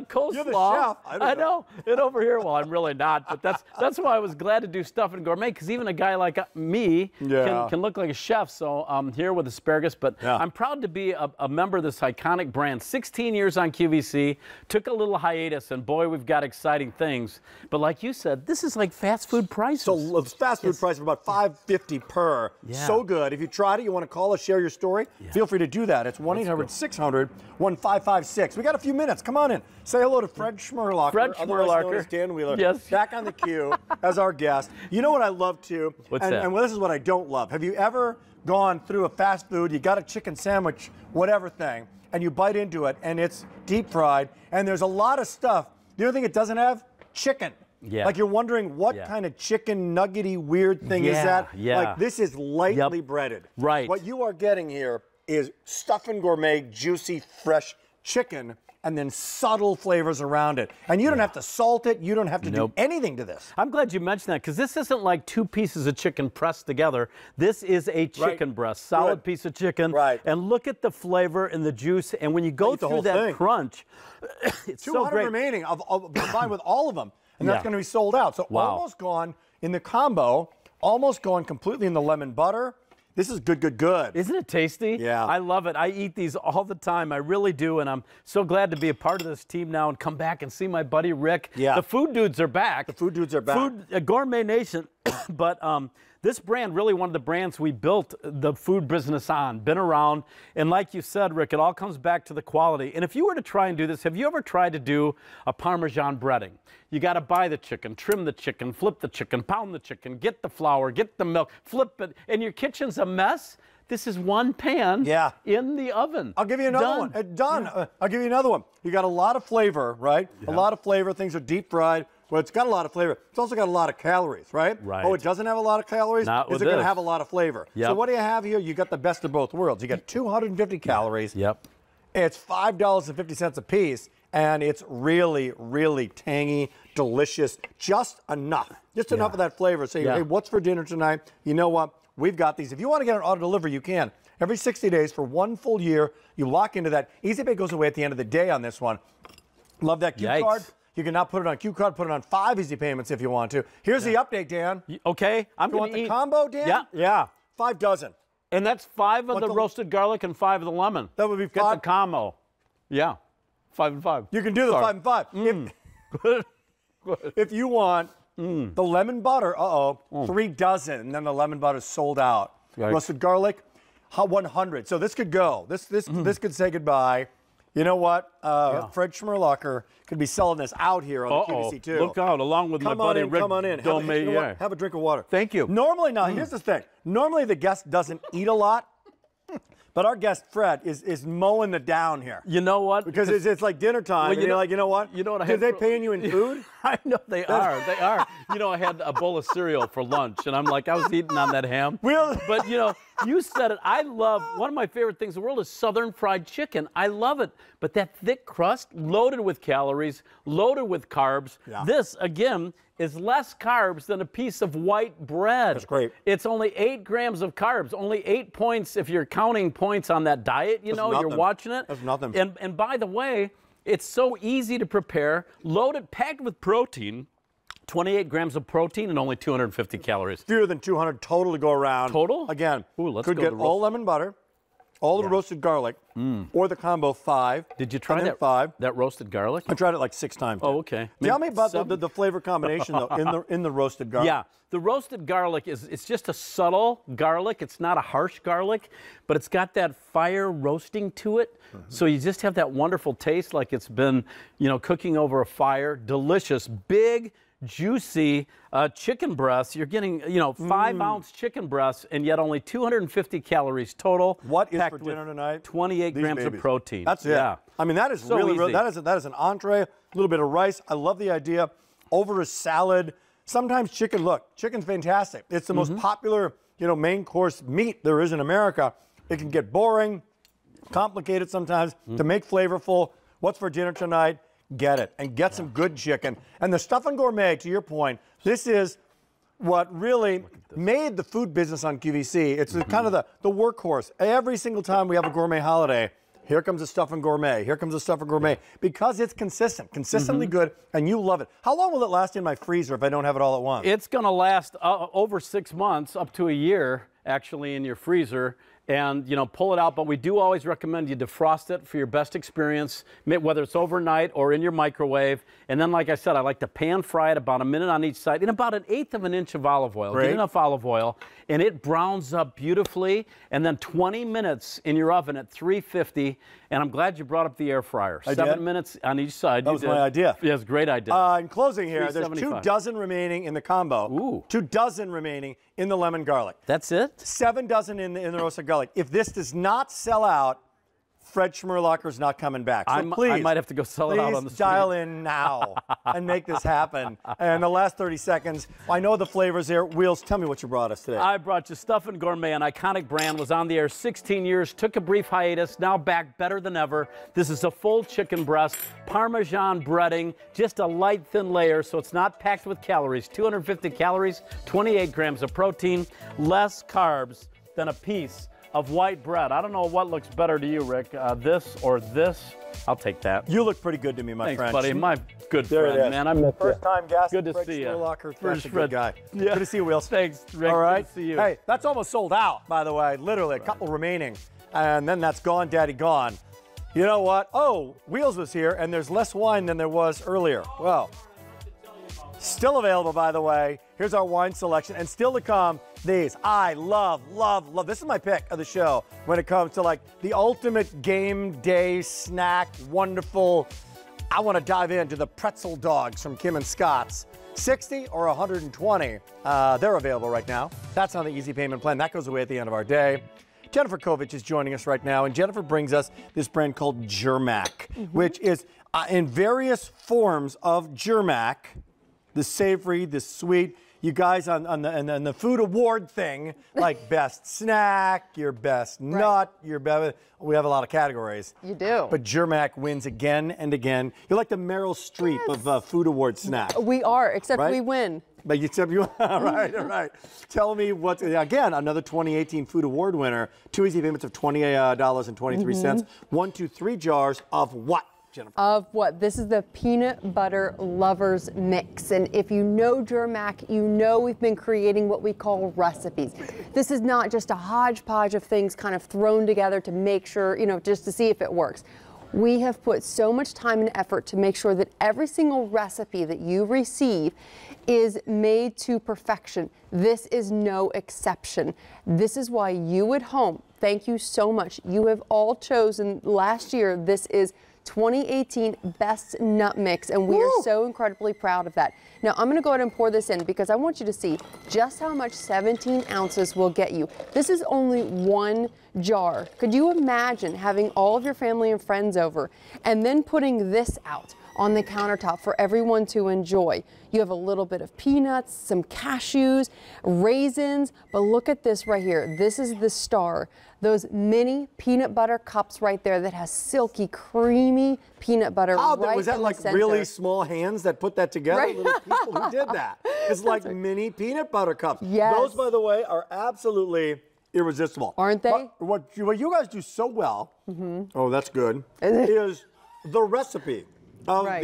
Coleslaw. You're the chef. I know. It over here. Well, I'm really not, but that's why I was glad to do Stuffin' Gourmet, because even a guy like me can look like a chef. So I'm here with asparagus, but I'm proud to be a member of this iconic brand. 16 years on QVC. Took a little hiatus, and boy, we've got exciting things. But like you said, this is like fast food prices. So fast food price of about $5.50 per. Yeah. So good. If you tried it, you want to call us, share your story, feel free to do that. It's 1-800-600-1556. We got a few minutes. Come on in. Say hello to Fred Schmerlocker. Fred otherwise known Schmerlocker. as Dan Wheeler. Yes. Back on the queue as our guest. You know what I love too? What's and, that? And this is what I don't love. Have you ever gone through a fast food, you got a chicken sandwich, whatever thing, and you bite into it and it's deep fried and there's a lot of stuff. The only thing it doesn't have? Chicken. Yeah. Like you're wondering what kind of chicken nuggety weird thing is that? Yeah. Like this is lightly breaded. Right. What you are getting here is Stuffin' Gourmet juicy fresh chicken and then subtle flavors around it. And you don't have to salt it. You don't have to do anything to this. I'm glad you mentioned that, because this isn't like 2 pieces of chicken pressed together. This is a chicken breast, solid piece of chicken. Right. And look at the flavor and the juice. And when you go through that crunch, it's so 200 great. remaining, combined with all of them. and that's going to be sold out. So Wow. almost gone in the combo, almost gone completely in the lemon butter. This is good, good, good. Isn't it tasty? Yeah. I love it. I eat these all the time. I really do. And I'm so glad to be a part of this team now and come back and see my buddy Rick. Yeah. The food dudes are back. The food dudes are back. Gourmet Nation. But this brand, really one of the brands we built the food business on, been around. And like you said, Rick, it all comes back to the quality. And if you were to try and do this, have you ever tried to do a Parmesan breading? You got to buy the chicken, trim the chicken, flip the chicken, pound the chicken, get the flour, get the milk, flip it, and your kitchen's a mess. This is one pan in the oven. I'll give you another one. Done. I'll give you another one. You got a lot of flavor, right? Yeah. A lot of flavor. Things are deep fried. Well, it's got a lot of flavor. It's also got a lot of calories, right? Right. Oh, it doesn't have a lot of calories? Not Is it going to have a lot of flavor? Yep. So what do you have here? You got the best of both worlds. You got 250 calories. Yep. It's $5.50 a piece, and it's really, really tangy, delicious, just enough. Just enough of that flavor. Say, hey, what's for dinner tonight? You know what? We've got these. If you want to get an auto delivery, you can. Every 60 days for 1 full year, you lock into that. Easy Pay goes away at the end of the day on this one. Love that Q card. You can now put it on Q card, put it on 5 easy payments if you want to. Here's the update, Dan. Okay, I'm going to eat. You want the combo, Dan? Yeah. 5 dozen. And that's 5 of the roasted garlic and 5 of the lemon. That would be 5. Get the combo. Yeah, 5 and 5. You can do the 5 and 5. If you want the lemon butter, 3 dozen, and then the lemon butter sold out. Right. Roasted garlic, 100. So this could go. This could say goodbye. You know what? Fred Schmerlocker could be selling this out here on the QVC too. Look out, along with my buddy Rick. Come on in. Have a drink of water. Thank you. Normally, now here's the thing. Normally the guest doesn't eat a lot, but our guest Fred is mowing the down here. You know what? Because it's like dinner time. Well, and you're like, you know what? You know what? Are they paying you in food? I know they are. They are. You know, I had a bowl of cereal for lunch, and I'm like, I was eating on that ham. But you know, you said it. I love, one of my favorite things in the world is Southern fried chicken. I love it. But that thick crust, loaded with calories, loaded with carbs. Yeah. This, again, is less carbs than a piece of white bread. That's great. It's only 8 grams of carbs, only 8 points if you're counting points on that diet. You know, you're watching it. That's nothing. And by the way, it's so easy to prepare, loaded, packed with protein. 28 grams of protein and only 250 calories. Fewer than 200 total to go around. Total? Again, let's could go get all lemon butter, all the roasted garlic, or the combo 5. Did you try that 5? That roasted garlic? I tried it like 6 times. Oh, okay. Tell me about the flavor combination though in the roasted garlic. Yeah, the roasted garlic it's just a subtle garlic. It's not a harsh garlic, but it's got that fire roasting to it. So you just have that wonderful taste, like it's been, you know, cooking over a fire. Delicious, big, juicy chicken breasts. You're getting, you know, 5-ounce chicken breasts, and yet only 250 calories total. What is for dinner tonight? 28 grams of protein. That's it. I mean, that is so really that is an entree. A little bit of rice. I love the idea. Over a salad. Sometimes chicken. Look, chicken's fantastic. It's the most popular, you know, main course meat there is in America. It can get boring, complicated sometimes to make flavorful. What's for dinner tonight? Get it and get some good chicken. And the Stuffin' Gourmet, to your point, this is what really made the food business on QVC. It's kind of the workhorse. Every single time we have a gourmet holiday, here comes a Stuffin' Gourmet. Here comes a Stuffin' Gourmet. Because it's consistently good, and you love it. How long will it last in my freezer if I don't have it all at once? It's going to last over 6 months, up to a year, actually, in your freezer. And, you know, pull it out. But we do always recommend you defrost it for your best experience, whether it's overnight or in your microwave. And then, like I said, I like to pan fry it about a minute on each side in about 1/8 of an inch of olive oil. Great. Get enough olive oil, and it browns up beautifully. And then 20 minutes in your oven at 350. And I'm glad you brought up the air fryer. 7 minutes on each side. That was my idea. Yeah, it's a great idea. In closing here, there's 2 dozen remaining in the combo. Ooh. 2 dozen remaining in the lemon garlic. That's it? 7 dozen in the roasted garlic. If this does not sell out, Fred Schmerlocker's not coming back. So please, I might have to go sell it out on the street. dial in now and make this happen. And the last 30 seconds, I know the flavors there. Wheels, tell me what you brought us today. I brought you Stuffin' Gourmet, an iconic brand, was on the air 16 years, took a brief hiatus, now back better than ever. This is a full chicken breast, Parmesan breading, just a light, thin layer, so it's not packed with calories. 250 calories, 28 grams of protein, less carbs than a piece of white bread. I don't know what looks better to you, Rick, this or this. I'll take that. You look pretty good to me, my friend. Thanks, buddy. My good There friend, it is. man. I miss you. First time guest. Good to Fred see you. Sturlocker. First That's a friend. good guy. Yeah. Good to see you, Wheels. Thanks, Rick. All right. Good to see you. Hey, that's almost sold out, by the way. Literally, a couple remaining. And then that's gone, Daddy, gone. You know what? Oh, Wheels was here, and there's less wine than there was earlier. Well, still available, by the way. Here's our wine selection. And still to come, these. I love, love, love. This is my pick of the show when it comes to like the ultimate game day snack, wonderful. I want to dive into the Pretzel Dogs from Kim and Scott's. 60 or 120. They're available right now. That's on the easy payment plan. That goes away at the end of our day. Jennifer Kovich is joining us right now, and Jennifer brings us this brand called Germac, which is in various forms of Germac, the savory, the sweet. You guys on the food award thing, like best snack, your best nut, your best. We have a lot of categories. You do. But Germac wins again and again. You're like the Meryl Streep of food award snacks. We are, except Right? we win. But except you, all right. Tell me what, again, another 2018 Food Award winner, 2 easy payments of $28.23. 1, 2, 3 jars of what, Jennifer? Of what? This is the peanut butter lovers mix. And if you know Germac, you know we've been creating what we call recipes. This is not just a hodgepodge of things kind of thrown together to make sure, just to see if it works. We have put so much time and effort to make sure that every single recipe that you receive is made to perfection. This is no exception. This is why you at home, thank you so much. You have all chosen last year, this is 2018 Best Nut Mix, and we are so incredibly proud of that. Now, I'm going to go ahead and pour this in because I want you to see just how much 17 ounces will get you. This is only one jar. Could you imagine having all of your family and friends over and then putting this out on the countertop for everyone to enjoy? You have a little bit of peanuts, some cashews, raisins, but look at this right here. This is the star. Those mini peanut butter cups right there that has silky, creamy peanut butter right was that in like the center. really small hands that put that together? Right. Little people who did that. It's like mini peanut butter cups. Yes. Those, by the way, are absolutely irresistible. Aren't they? But what you guys do so well, oh, that's good, is the recipe of Right.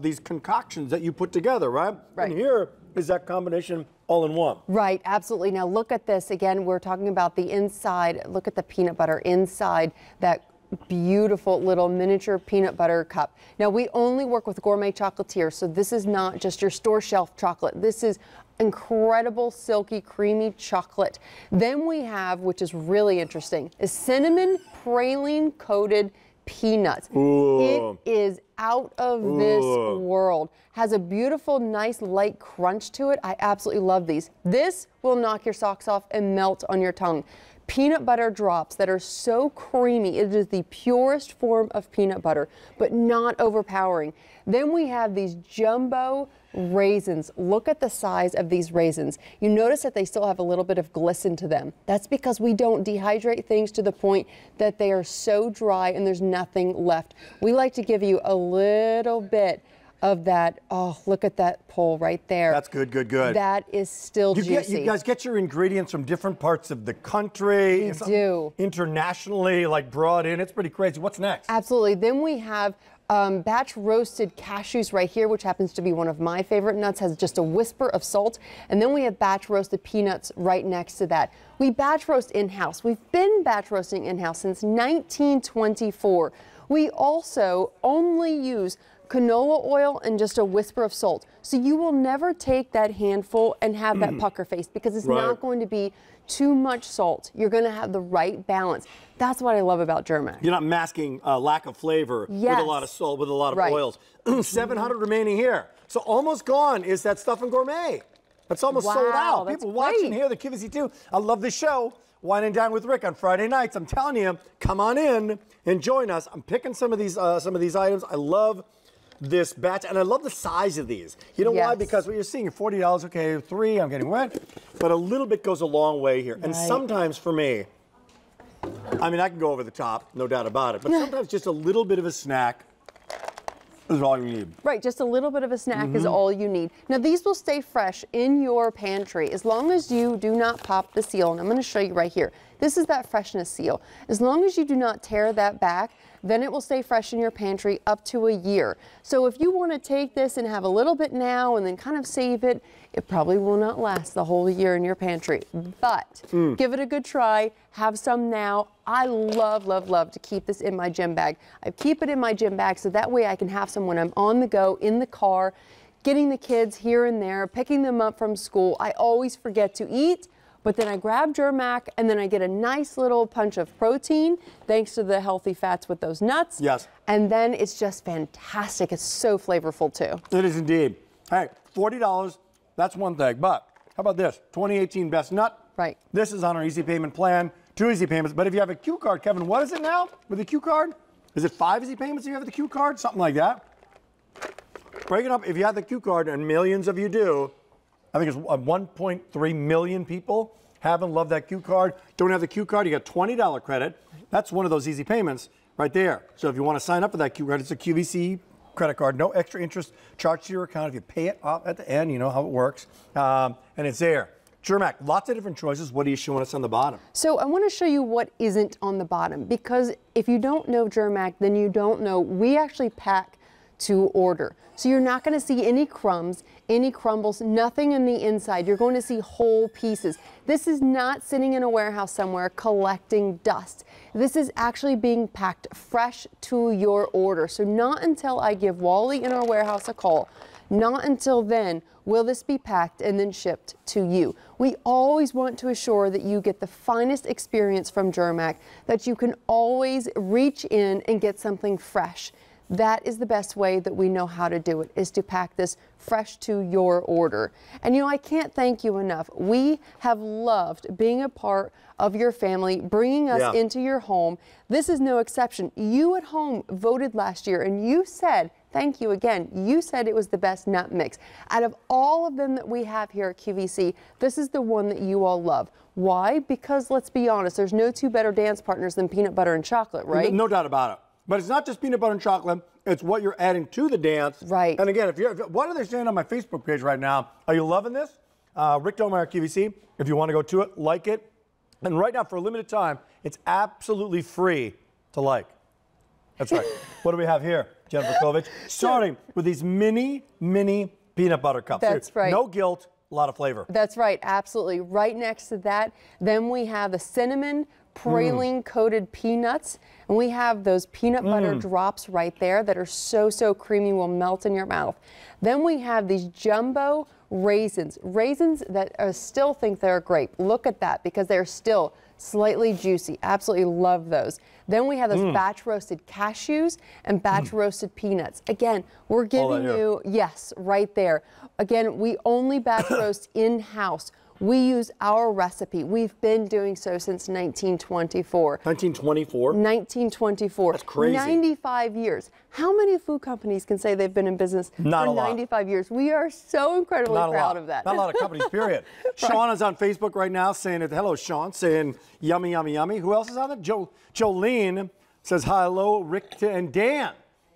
these concoctions that you put together, right? Right. And here is that combination all in one. Right, absolutely. Now look at this. Again, we're talking about the inside. Look at the peanut butter inside that beautiful little miniature peanut butter cup. Now we only work with gourmet chocolatiers, so this is not just your store shelf chocolate. This is incredible, silky, creamy chocolate. Then we have, which is really interesting, is cinnamon praline coated peanuts. Ooh. It is out of this world. Has a beautiful, nice, light crunch to it. I absolutely love these. This will knock your socks off and melt on your tongue. Peanut butter drops that are so creamy. It is the purest form of peanut butter, but not overpowering. Then we have these jumbo raisins. Look at the size of these raisins. You notice that they still have a little bit of glisten to them. That's because we don't dehydrate things to the point that they are so dry and there's nothing left. We like to give you a little bit of that. Oh, look at that pull right there. That's good, good, good. That is still juicy. You guys get your ingredients from different parts of the country. We do. Internationally, like brought in. It's pretty crazy. What's next? Absolutely. Then we have batch roasted cashews right here, which happens to be one of my favorite nuts, has just a whisper of salt. And then we have batch roasted peanuts right next to that. We batch roast in-house. We've been batch roasting in-house since 1924. We also only use canola oil and just a whisper of salt. So you will never take that handful and have that pucker face because it's not going to be too much salt. You're going to have the right balance. That's what I love about Germac. You're not masking lack of flavor with a lot of salt, with a lot of oils. 700 remaining here. So almost gone is that Stuff and Gourmet. It's almost sold out. That's People watching great. here, the QVC too. I love this show. Wine and Dine with Rick on Friday nights. I'm telling you, come on in and join us. I'm picking some of these items. I love this batch, and I love the size of these. You know why? Because what you're seeing, $40, okay, 3, I'm getting wet, but a little bit goes a long way here. And sometimes for me, I mean, I can go over the top, no doubt about it, but sometimes just a little bit of a snack is all you need. Right, just a little bit of a snack is all you need. Now these will stay fresh in your pantry as long as you do not pop the seal, and I'm going to show you right here. This is that freshness seal. As long as you do not tear that back, then it will stay fresh in your pantry up to a year. So if you want to take this and have a little bit now and then kind of save it, it probably will not last the whole year in your pantry. But give it a good try. Have some now. I love, love, love to keep this in my gym bag. I keep it in my gym bag so that way I can have some when I'm on the go, in the car, getting the kids here and there, picking them up from school. I always forget to eat, but then I grab Germac and then I get a nice little punch of protein thanks to the healthy fats with those nuts. Yes. And then it's just fantastic. It's so flavorful too. It is indeed. Hey, $40, that's one thing. But how about this? 2018 Best Nut. Right. This is on our easy payment plan. 2 easy payments. But if you have a Q card, Kevin, what is it now with the Q card? Is it 5 easy payments if you have the Q card? Something like that. Break it up. If you have the Q card, and millions of you do, I think it's 1.3 million people have and love that Q card. Don't have the Q card, you get $20 credit. That's one of those easy payments right there. So if you want to sign up for that Q card, it's a QVC credit card. No extra interest charged to your account. If you pay it off at the end, you know how it works. And it's there. Germac, lots of different choices. What do you show us on the bottom? So I want to show you what isn't on the bottom, because if you don't know Germac, then you don't know we actually pack to order. So you're not going to see any crumbs, any crumbles, nothing in the inside. You're going to see whole pieces. This is not sitting in a warehouse somewhere collecting dust. This is actually being packed fresh to your order. So not until I give Wally in our warehouse a call, not until then will this be packed and then shipped to you. We always want to assure that you get the finest experience from Germac, that you can always reach in and get something fresh. That is the best way that we know how to do it, is to pack this fresh to your order. And you know, I can't thank you enough. We have loved being a part of your family, bringing us into your home. This is no exception. You at home voted last year and you said, thank you again, you said it was the best nut mix. Out of all of them that we have here at QVC, this is the one that you all love. Why? Because let's be honest, there's no two better dance partners than peanut butter and chocolate, right? No doubt about it. But it's not just peanut butter and chocolate, it's what you're adding to the dance. Right. And again, what are they saying on my Facebook page right now? Are you loving this? Rick Domeyer, QVC, if you want to go to it, like it. And right now, for a limited time, it's absolutely free to like. That's right. What do we have here, Jennifer Kovich? Starting with these mini peanut butter cups. That's right. No guilt, a lot of flavor. That's right, absolutely. Right next to that, then we have the cinnamon praline coated peanuts, and we have those peanut butter drops right there that are so creamy, will melt in your mouth. Then we have these jumbo raisins that I still think they're a grape. Look at that, because they're still slightly juicy. Absolutely love those. Then we have those batch roasted cashews and batch roasted peanuts. Again, we're giving you, yes, right there. Again, we only batch roast in-house. We use our recipe. We've been doing so since 1924. 1924? 1924. That's crazy. 95 years. How many food companies can say they've been in business for 95 years? We are so incredibly proud of that. Not a lot of companies, period. Sean is on Facebook right now saying, hello, Sean, saying yummy, yummy, yummy. Who else is on there? Jolene says, hello, Rick and Dan.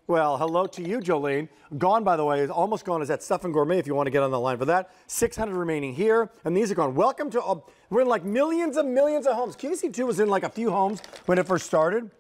Well, hello to you, Jolene. Gone, by the way, almost gone is that Stuff and Gourmet if you want to get on the line for that. 600 remaining here, and these are gone. Welcome to, we're in like millions of homes. QVC2 was in like a few homes when it first started.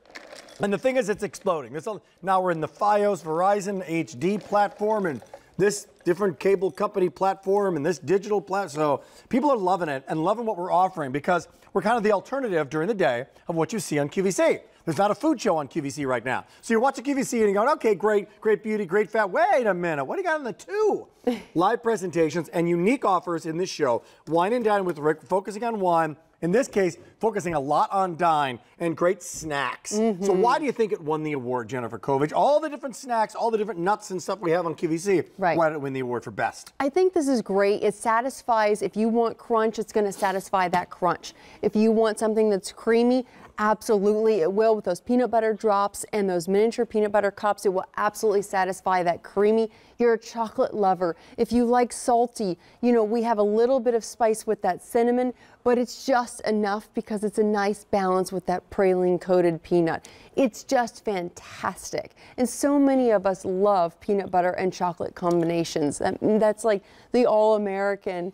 And the thing is, it's exploding. Now we're in the Fios Verizon HD platform and this different cable company platform and this digital platform. So people are loving it and loving what we're offering, because we're kind of the alternative during the day of what you see on QVC. There's not a food show on QVC right now. So you're watching QVC and you're going, okay, great beauty, great fat. Wait a minute, what do you got in the two? Live presentations and unique offers in this show. Wine and Dine with Rick, focusing on wine. In this case, focusing a lot on Dine and great snacks. So why do you think it won the award, Jennifer Kovich? All the different snacks, all the different nuts and stuff we have on QVC. Right. Why did it win the award for best? I think this is great. It satisfies, if you want crunch, it's going to satisfy that crunch. If you want something that's creamy, absolutely it will. With those peanut butter drops and those miniature peanut butter cups, it will absolutely satisfy that creamy. You're a chocolate lover. If you like salty, you know, we have a little bit of spice with that cinnamon, but it's just enough because it's a nice balance with that praline coated peanut. It's just fantastic. And so many of us love peanut butter and chocolate combinations. That's like the all-American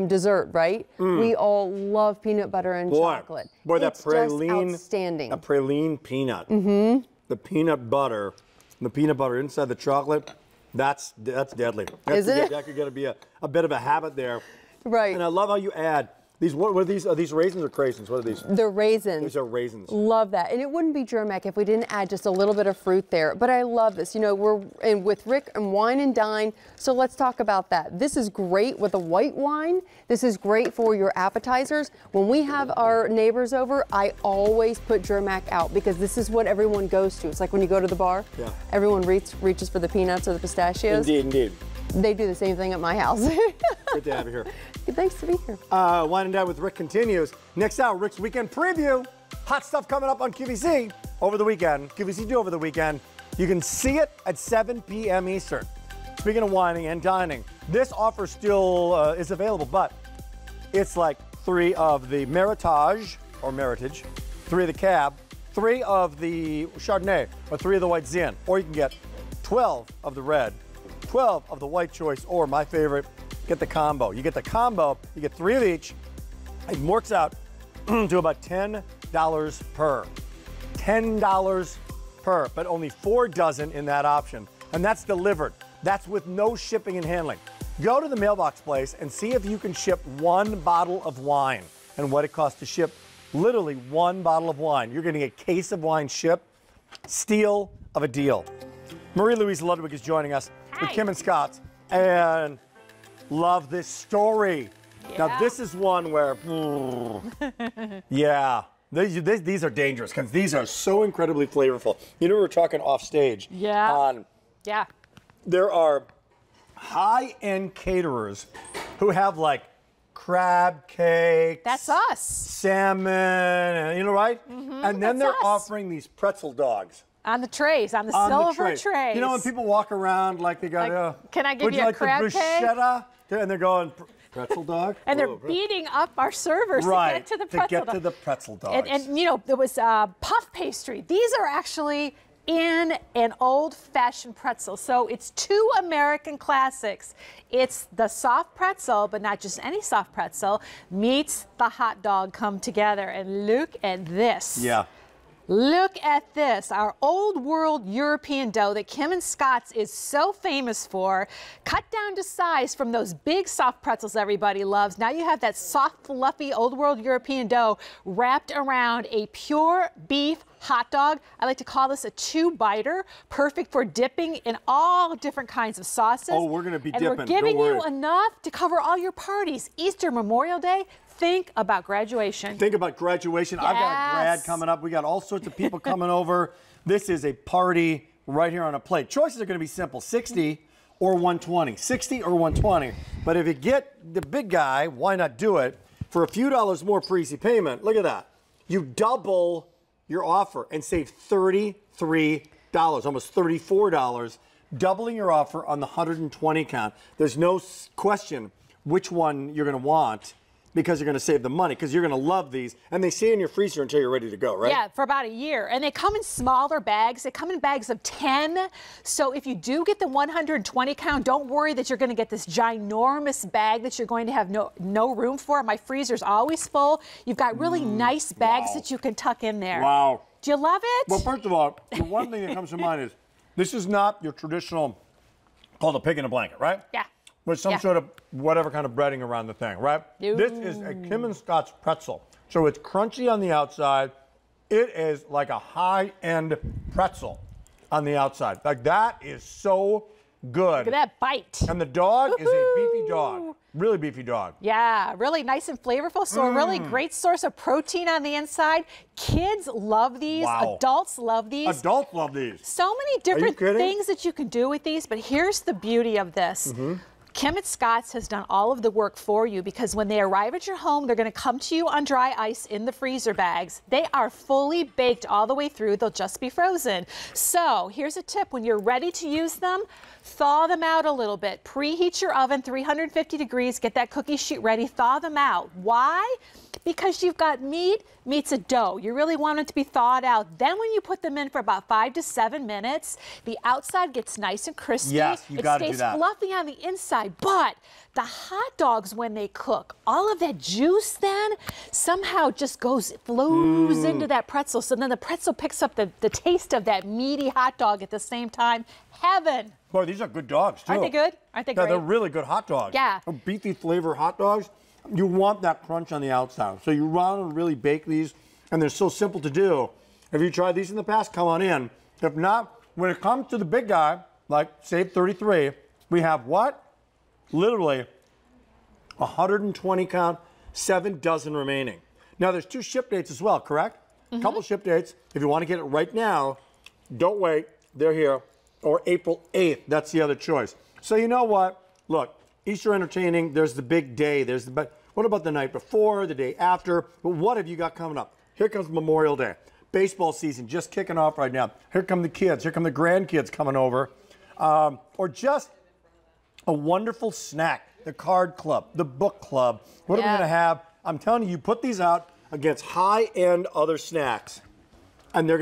dessert, right? We all love peanut butter and chocolate. Boy, that praline, outstanding. A praline peanut. the peanut butter inside the chocolate, that's deadly. Isn't it? That could be a bit of a habit there. Right. And I love how you add these. What are these? Are these raisins or craisins? What are these? They're raisins. These are raisins. Love that. And it wouldn't be Germac if we didn't add just a little bit of fruit there. But I love this. You know, we're in with Rick and Wine and Dine. So let's talk about that. This is great with a white wine. This is great for your appetizers. When we have our neighbors over, I always put Germac out because this is what everyone goes to. It's like when you go to the bar. Yeah. Everyone reaches for the peanuts or the pistachios. Indeed. They do the same thing at my house. Good to have you here. Thanks to be here. Wine and Dine with Rick continues. Next out, Rick's weekend preview. Hot stuff coming up on QVC over the weekend. QVC2 over the weekend. You can see it at 7 p.m. Eastern. Speaking of wining and dining, this offer still is available, but it's like 3 of the Meritage, 3 of the Cab, 3 of the Chardonnay, or 3 of the White Zin. Or you can get 12 of the red, 12 of the white choice, or my favorite, get the combo. You get the combo, you get 3 of each. It works out to about $10 per. $10 per, but only 4 dozen in that option. And that's delivered. That's with no shipping and handling. Go to the mailbox place and see if you can ship 1 bottle of wine and what it costs to ship literally 1 bottle of wine. You're getting a case of wine shipped. Steal of a deal. Marie-Louise Ludwig is joining us with Kim and Scott, and love this story. Yeah. Now, this is one where, yeah, these are dangerous because these are so incredibly flavorful. You know, we were talking off stage. Yeah. There are high-end caterers who have like crab cakes. That's us. Salmon, you know, right? Mm-hmm, and then they're us. offering these pretzel dogs. On the trays, on the silver trays. You know when people walk around like they got, like, can I give would you like a crab the bruschetta? And they're going, pretzel dog? And they're beating up our servers to get to the pretzel dog. And you know, there was puff pastry. These are actually in an old-fashioned pretzel. So it's 2 American classics. It's the soft pretzel, but not just any soft pretzel, meets the hot dog come together. And look at this. Yeah. Look at this, our old world European dough that Kim and Scott's is so famous for, cut down to size from those big soft pretzels everybody loves. Now you have that soft, fluffy old world European dough wrapped around a pure beef hot dog. I like to call this a 2-biter, perfect for dipping in all different kinds of sauces. Oh, we're gonna be dipping. And we're giving you enough to cover all your parties. Easter, Memorial Day. Think about graduation. Think about graduation. Yes. I've got a grad coming up. We got all sorts of people coming over. This is a party right here on a plate. Choices are going to be simple, 60 or 120. 60 or 120. But if you get the big guy, why not do it? For a few dollars more for easy payment, look at that. You double your offer and save $33, almost $34, doubling your offer on the 120 count. There's no question which one you're going to want, because you're going to save the money, because you're going to love these. And they stay in your freezer until you're ready to go, right? Yeah, for about a year. And they come in smaller bags. They come in bags of 10. So if you do get the 120 count, don't worry that you're going to get this ginormous bag that you're going to have no room for. My freezer's always full. You've got really nice bags that you can tuck in there. Wow. Do you love it? Well, first of all, the one thing that comes to mind is this is not your traditional, called a pig in a blanket, right? Yeah. With some sort of whatever kind of breading around the thing, right? Ooh. This is a Kim and Scott's pretzel. So it's crunchy on the outside. It is like a high-end pretzel on the outside. Like, that is so good. Look at that bite. And the dog is a beefy dog. Really beefy dog. Yeah, really nice and flavorful. So a really great source of protein on the inside. Kids love these. Wow. Adults love these. Adults love these. So many different kidding? things that you can do with these, but here's the beauty of this. Kim at Scott's has done all of the work for you, because when they arrive at your home, they're going to come to you on dry ice in the freezer bags. They are fully baked all the way through. They'll just be frozen. So here's a tip. When you're ready to use them, thaw them out a little bit. Preheat your oven, 350 degrees. Get that cookie sheet ready. Thaw them out. Why? Because you've got meat's a dough. You really want it to be thawed out. Then when you put them in for about 5 to 7 minutes, the outside gets nice and crispy. Yes, you got to do that. It stays fluffy on the inside. inside. But the hot dogs, when they cook, all of that juice then somehow just flows into that pretzel. So then the pretzel picks up the taste of that meaty hot dog at the same time. Heaven. Boy, these are good dogs, too. Aren't they good? Aren't they great? Yeah, they're really good hot dogs. Yeah. Beefy flavor hot dogs. You want that crunch on the outside. So you want to really bake these, and they're so simple to do. Have you tried these in the past? Come on in. If not, when it comes to the big guy, like Save 33, we have what? Literally 120 count, 7 dozen remaining. Now there's 2 ship dates as well, correct? A couple ship dates. If you want to get it right now, don't wait. They're here. Or April 8th. That's the other choice. So you know what? Look, Easter entertaining, there's the big day. What about the night before, the day after? But what have you got coming up? Here comes Memorial Day. Baseball season just kicking off right now. Here come the kids. Here come the grandkids coming over. Or just a wonderful snack. The card club, the book club. What are we going to have? I'm telling you, you put these out against high-end other snacks, and they're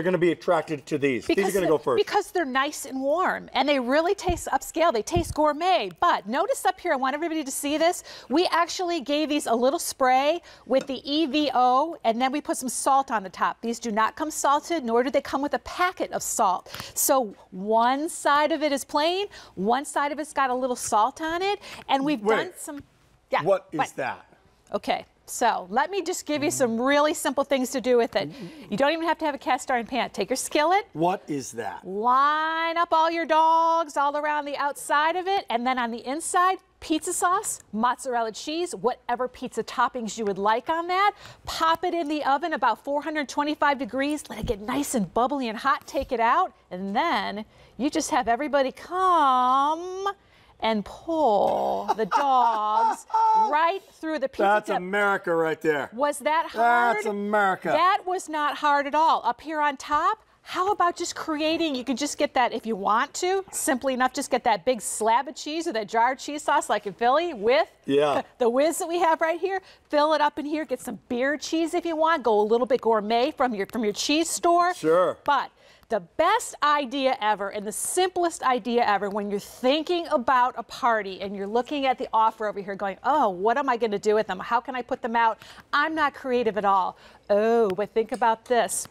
gonna be attracted to these. These are gonna go first. Because they're nice and warm, and they really taste upscale. They taste gourmet. But notice up here, I want everybody to see this. We actually gave these a little spray with the EVO, and then we put some salt on the top. These do not come salted, nor do they come with a packet of salt. So one side of it is plain, one side of it's got a little salt on it, and we've done some. Yeah. What is that? Okay. So let me just give you some really simple things to do with it. You don't even have to have a cast iron pan. Take your skillet. What is that? Line up all your dogs all around the outside of it, and then on the inside, pizza sauce, mozzarella cheese, whatever pizza toppings you would like on that. Pop it in the oven about 425 degrees. Let it get nice and bubbly and hot. Take it out, and then you just have everybody come and pull the dogs right through the pizza That's tip. America right there. Was that hard? That's America. That was not hard at all. Up here on top, how about just creating, you can just get that if you want to, simply enough, just get that big slab of cheese or that jar of cheese sauce like in Philly with the whiz that we have right here. Fill it up in here, get some beer cheese if you want, go a little bit gourmet from your cheese store. Sure. But the best idea ever and the simplest idea ever when you're thinking about a party and you're looking at the offer over here going, oh, what am I going to do with them? How can I put them out? I'm not creative at all. Oh, but think about this.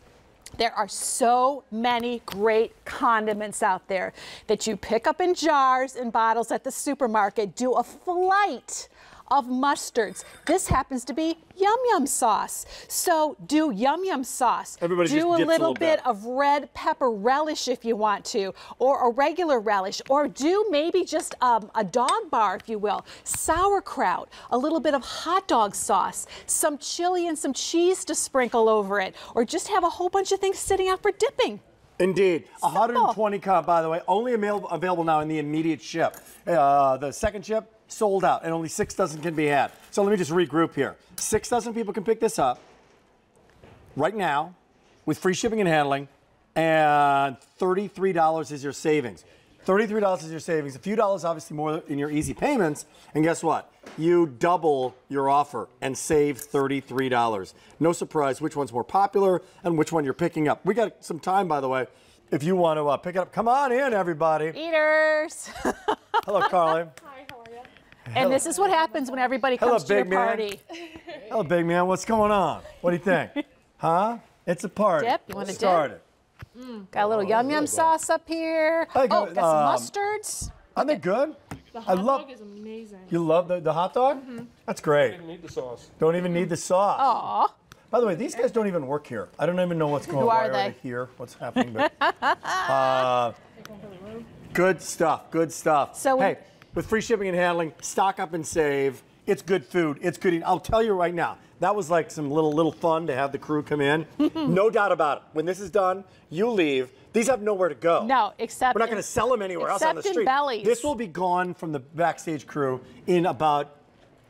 There are so many great condiments out there that you pick up in jars and bottles at the supermarket. Do a flight of mustards. This happens to be yum yum sauce. So do yum yum sauce. Everybody do just a dips little bit of red pepper relish if you want to, or a regular relish, or do maybe just a dog bar, if you will. Sauerkraut, a little bit of hot dog sauce, some chili and some cheese to sprinkle over it, or just have a whole bunch of things sitting out for dipping. Indeed. Simple. 120 count, by the way, only available now in the immediate ship. The second ship, sold out, and only 6 dozen can be had. So let me just regroup here. 6 dozen people can pick this up right now with free shipping and handling, and $33 is your savings. $33 is your savings. A few dollars, obviously, more in your easy payments. And guess what? You double your offer and save $33. No surprise which one's more popular and which one you're picking up. We got some time, by the way. If you want to pick it up, come on in, everybody. Eaters. Hello, Carly. Hi, how are you? And this is what happens when everybody comes to your party. Hello, big man. What's going on? What do you think? Huh? It's a party. Dip? You want to dip? Start it. Got a little yum yum sauce up here. Oh, got some mustards. Aren't they good? The hot dog is amazing. You love the hot dog? Mm-hmm. That's great. Don't even need the sauce. Don't even need the sauce. Aw. By the way, these guys don't even work here. I don't even know what's going on. Who are they? Here, what's happening? But good stuff. Good stuff. So hey, with free shipping and handling, stock up and save. It's good food. It's good eating. I'll tell you right now, that was like some little fun to have the crew come in. No doubt about it. When this is done, you leave. These have nowhere to go. No, except we're not going to sell them anywhere else on the except in street. bellies. This will be gone from the backstage crew in about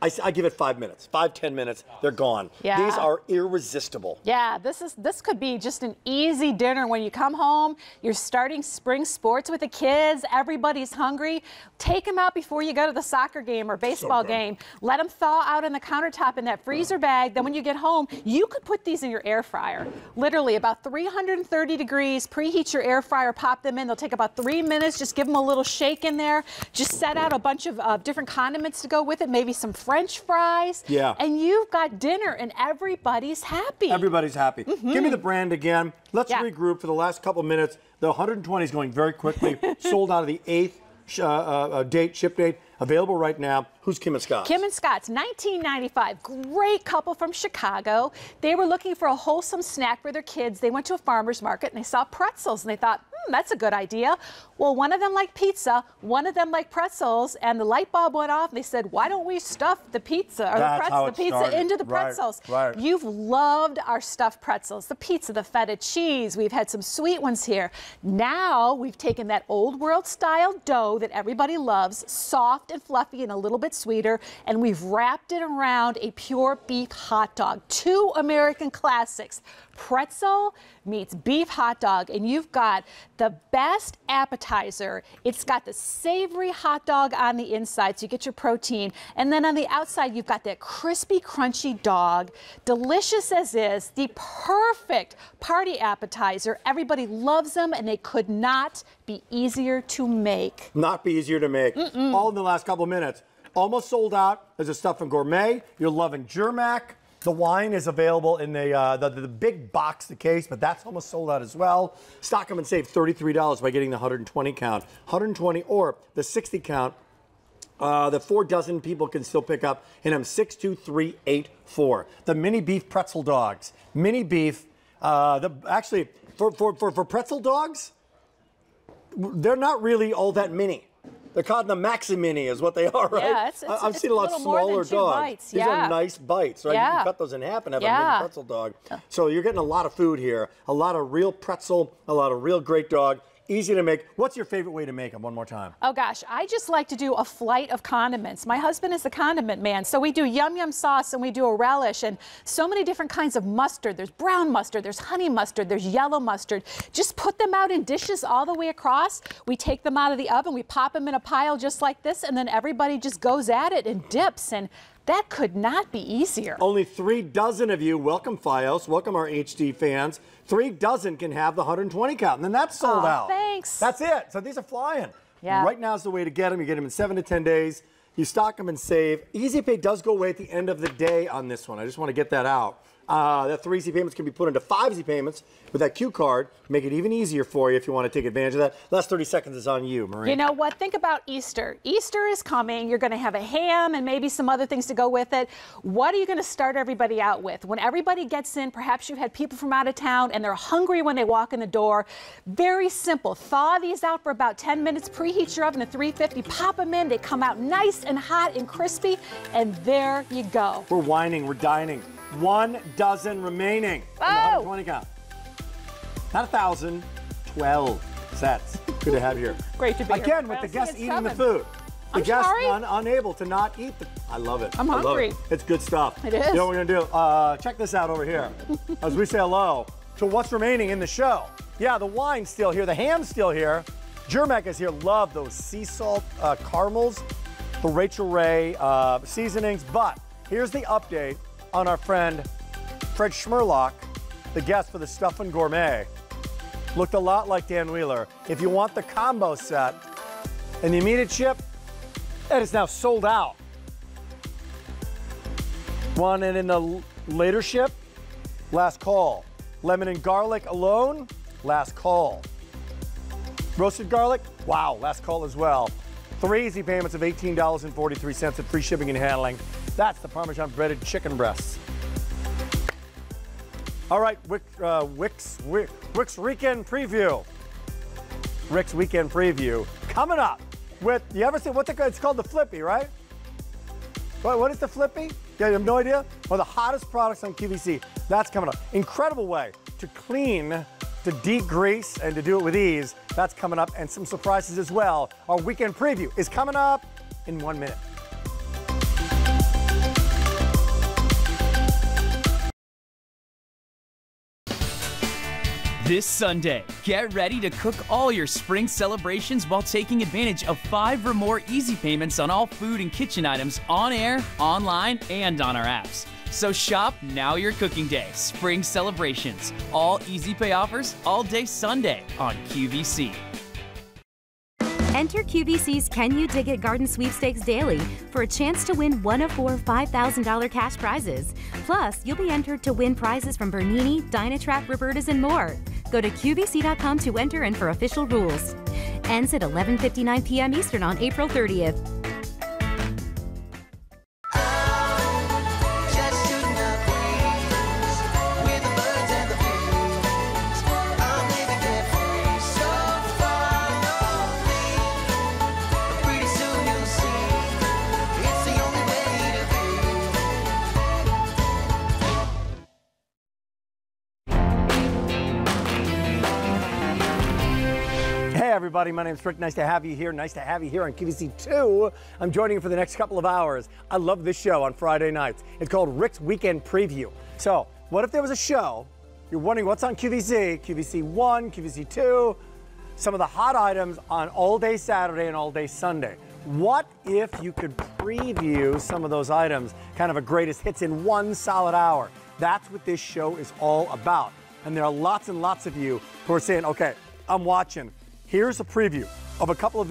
I give it 5 minutes, 5-10 minutes, they're gone. Yeah. These are irresistible. Yeah, this could be just an easy dinner when you come home, you're starting spring sports with the kids, everybody's hungry. Take them out before you go to the soccer game or baseball game. Let them thaw out on the countertop in that freezer bag. Then when you get home, you could put these in your air fryer. Literally about 330 degrees, preheat your air fryer, pop them in. They'll take about 3 minutes. Just give them a little shake in there. Just set out a bunch of different condiments to go with it, maybe some French fries. Yeah. And you've got dinner and everybody's happy. Everybody's happy. Give me the brand again. Let's regroup for the last couple minutes. The 120 is going very quickly. Sold out of the 8th ship date. Available right now. Who's Kim and Scott's? Kim and Scott's, 1995. Great couple from Chicago. They were looking for a wholesome snack for their kids. They went to a farmer's market and they saw pretzels and they thought, that's a good idea. Well, one of them liked pizza, one of them liked pretzels, and the light bulb went off and they said, why don't we stuff the pizza or the pizza into the pretzels? Right. You've loved our stuffed pretzels, the pizza, the feta cheese. We've had some sweet ones here. Now we've taken that old world style dough that everybody loves, soft and fluffy and a little bit sweeter, and we've wrapped it around a pure beef hot dog. 2 American classics. Pretzel meets beef hot dog, and you've got the best appetizer. It's got the savory hot dog on the inside, so you get your protein, and then on the outside you've got that crispy, crunchy dog. Delicious as is, the perfect party appetizer. Everybody loves them, and they could not be easier to make. Not be easier to make. All in the last couple of minutes. Almost sold out. There's a stuff in gourmet. You're loving Germac. The wine is available in the big box, the case, but that's almost sold out as well. Stock them and save $33 by getting the 120 count. 120 or the 60 count. The 4 dozen people can still pick up in them. 62384. The mini beef pretzel dogs. Mini beef. Actually, for pretzel dogs, they're not really all that mini. They're called the Maxi Mini is what they are, right? Yeah, I've seen a lot smaller dogs. Bites. These are nice bites, right? You can cut those in half and have a mini pretzel dog. So you're getting a lot of food here. A lot of real pretzel, a lot of real great dog. Easy to make. What's your favorite way to make them? One more time. Oh gosh, I just like to do a flight of condiments. My husband is the condiment man, so we do yum yum sauce and we do a relish and so many different kinds of mustard. There's brown mustard, there's honey mustard, there's yellow mustard. Just put them out in dishes all the way across. We take them out of the oven, we pop them in a pile just like this, and then everybody just goes at it and dips, and that could not be easier. Only 3 dozen of you, welcome Fios, welcome our HD fans. 3 dozen can have the 120 count, and then that's sold out. Thanks. That's it. So these are flying. Yeah. Right now is the way to get them. You get them in 7 to 10 days. You stock them and save. Easy Pay does go away at the end of the day on this one. I just want to get that out. That 3 easy payments can be put into 5 easy payments with that Q card. Make it even easier for you if you want to take advantage of that. Last 30 seconds is on you, Marie. You know what? Think about Easter. Easter is coming. You're going to have a ham and maybe some other things to go with it. What are you going to start everybody out with? When everybody gets in, perhaps you've had people from out of town and they're hungry when they walk in the door. Very simple. Thaw these out for about 10 minutes. Preheat your oven to 350. Pop them in. They come out nice and hot and crispy. And there you go. We're whining. We're dining. 1 dozen remaining. Oh! 120 count. Not 1,000, 12 sets. Good to have you here. Great to be here. Again, with the guests eating the food. The guests unable to not eat the. I love it. I'm hungry. It's good stuff. It is. You know what we're going to do? Check this out over here. As we say hello to what's remaining in the show. Yeah, the wine's still here. The ham's still here. Germac is here. Love those sea salt caramels, the Rachel Ray seasonings. But here's the update on our friend Fred Schmerlock, the guest for the Stuffin' Gourmet. Looked a lot like Dan Wheeler. If you want the combo set and the immediate chip, that is now sold out. Want it in the later ship? Last call. Lemon and garlic alone? Last call. Roasted garlic? Wow, last call as well. 3 easy payments of $18.43 and free shipping and handling. That's the Parmesan breaded chicken breasts. All right, Wick's weekend preview. Rick's weekend preview coming up with, you ever see, it's called the Flippy, right? What is the Flippy? Yeah, you have no idea? One of the hottest products on QVC. That's coming up. Incredible way to clean, to degrease, and to do it with ease. That's coming up, and some surprises as well. Our weekend preview is coming up in 1 minute. This Sunday, get ready to cook all your spring celebrations while taking advantage of 5 or more easy payments on all food and kitchen items on air, online, and on our apps. So shop Now Your Cooking Day Spring Celebrations. All easy pay offers all day Sunday on QVC. Enter QVC's Can You Dig It Garden Sweepstakes daily for a chance to win one of 4 $5,000 cash prizes. Plus, you'll be entered to win prizes from Bernini, Dine, Roberta's, and more. Go to QVC.com to enter and for official rules. Ends at 11:59 p.m. Eastern on April 30th. Hey everybody, my name's Rick. Nice to have you here. Nice to have you here on QVC2. I'm joining you for the next couple of hours. I love this show on Friday nights. It's called Rick's Weekend Preview. So, what if there was a show? You're wondering what's on QVC, QVC1, QVC2, some of the hot items on all day Saturday and all day Sunday. What if you could preview some of those items, kind of a greatest hits in one solid hour? That's what this show is all about. And there are lots and lots of you who are saying, okay, I'm watching. Here's a preview of a couple of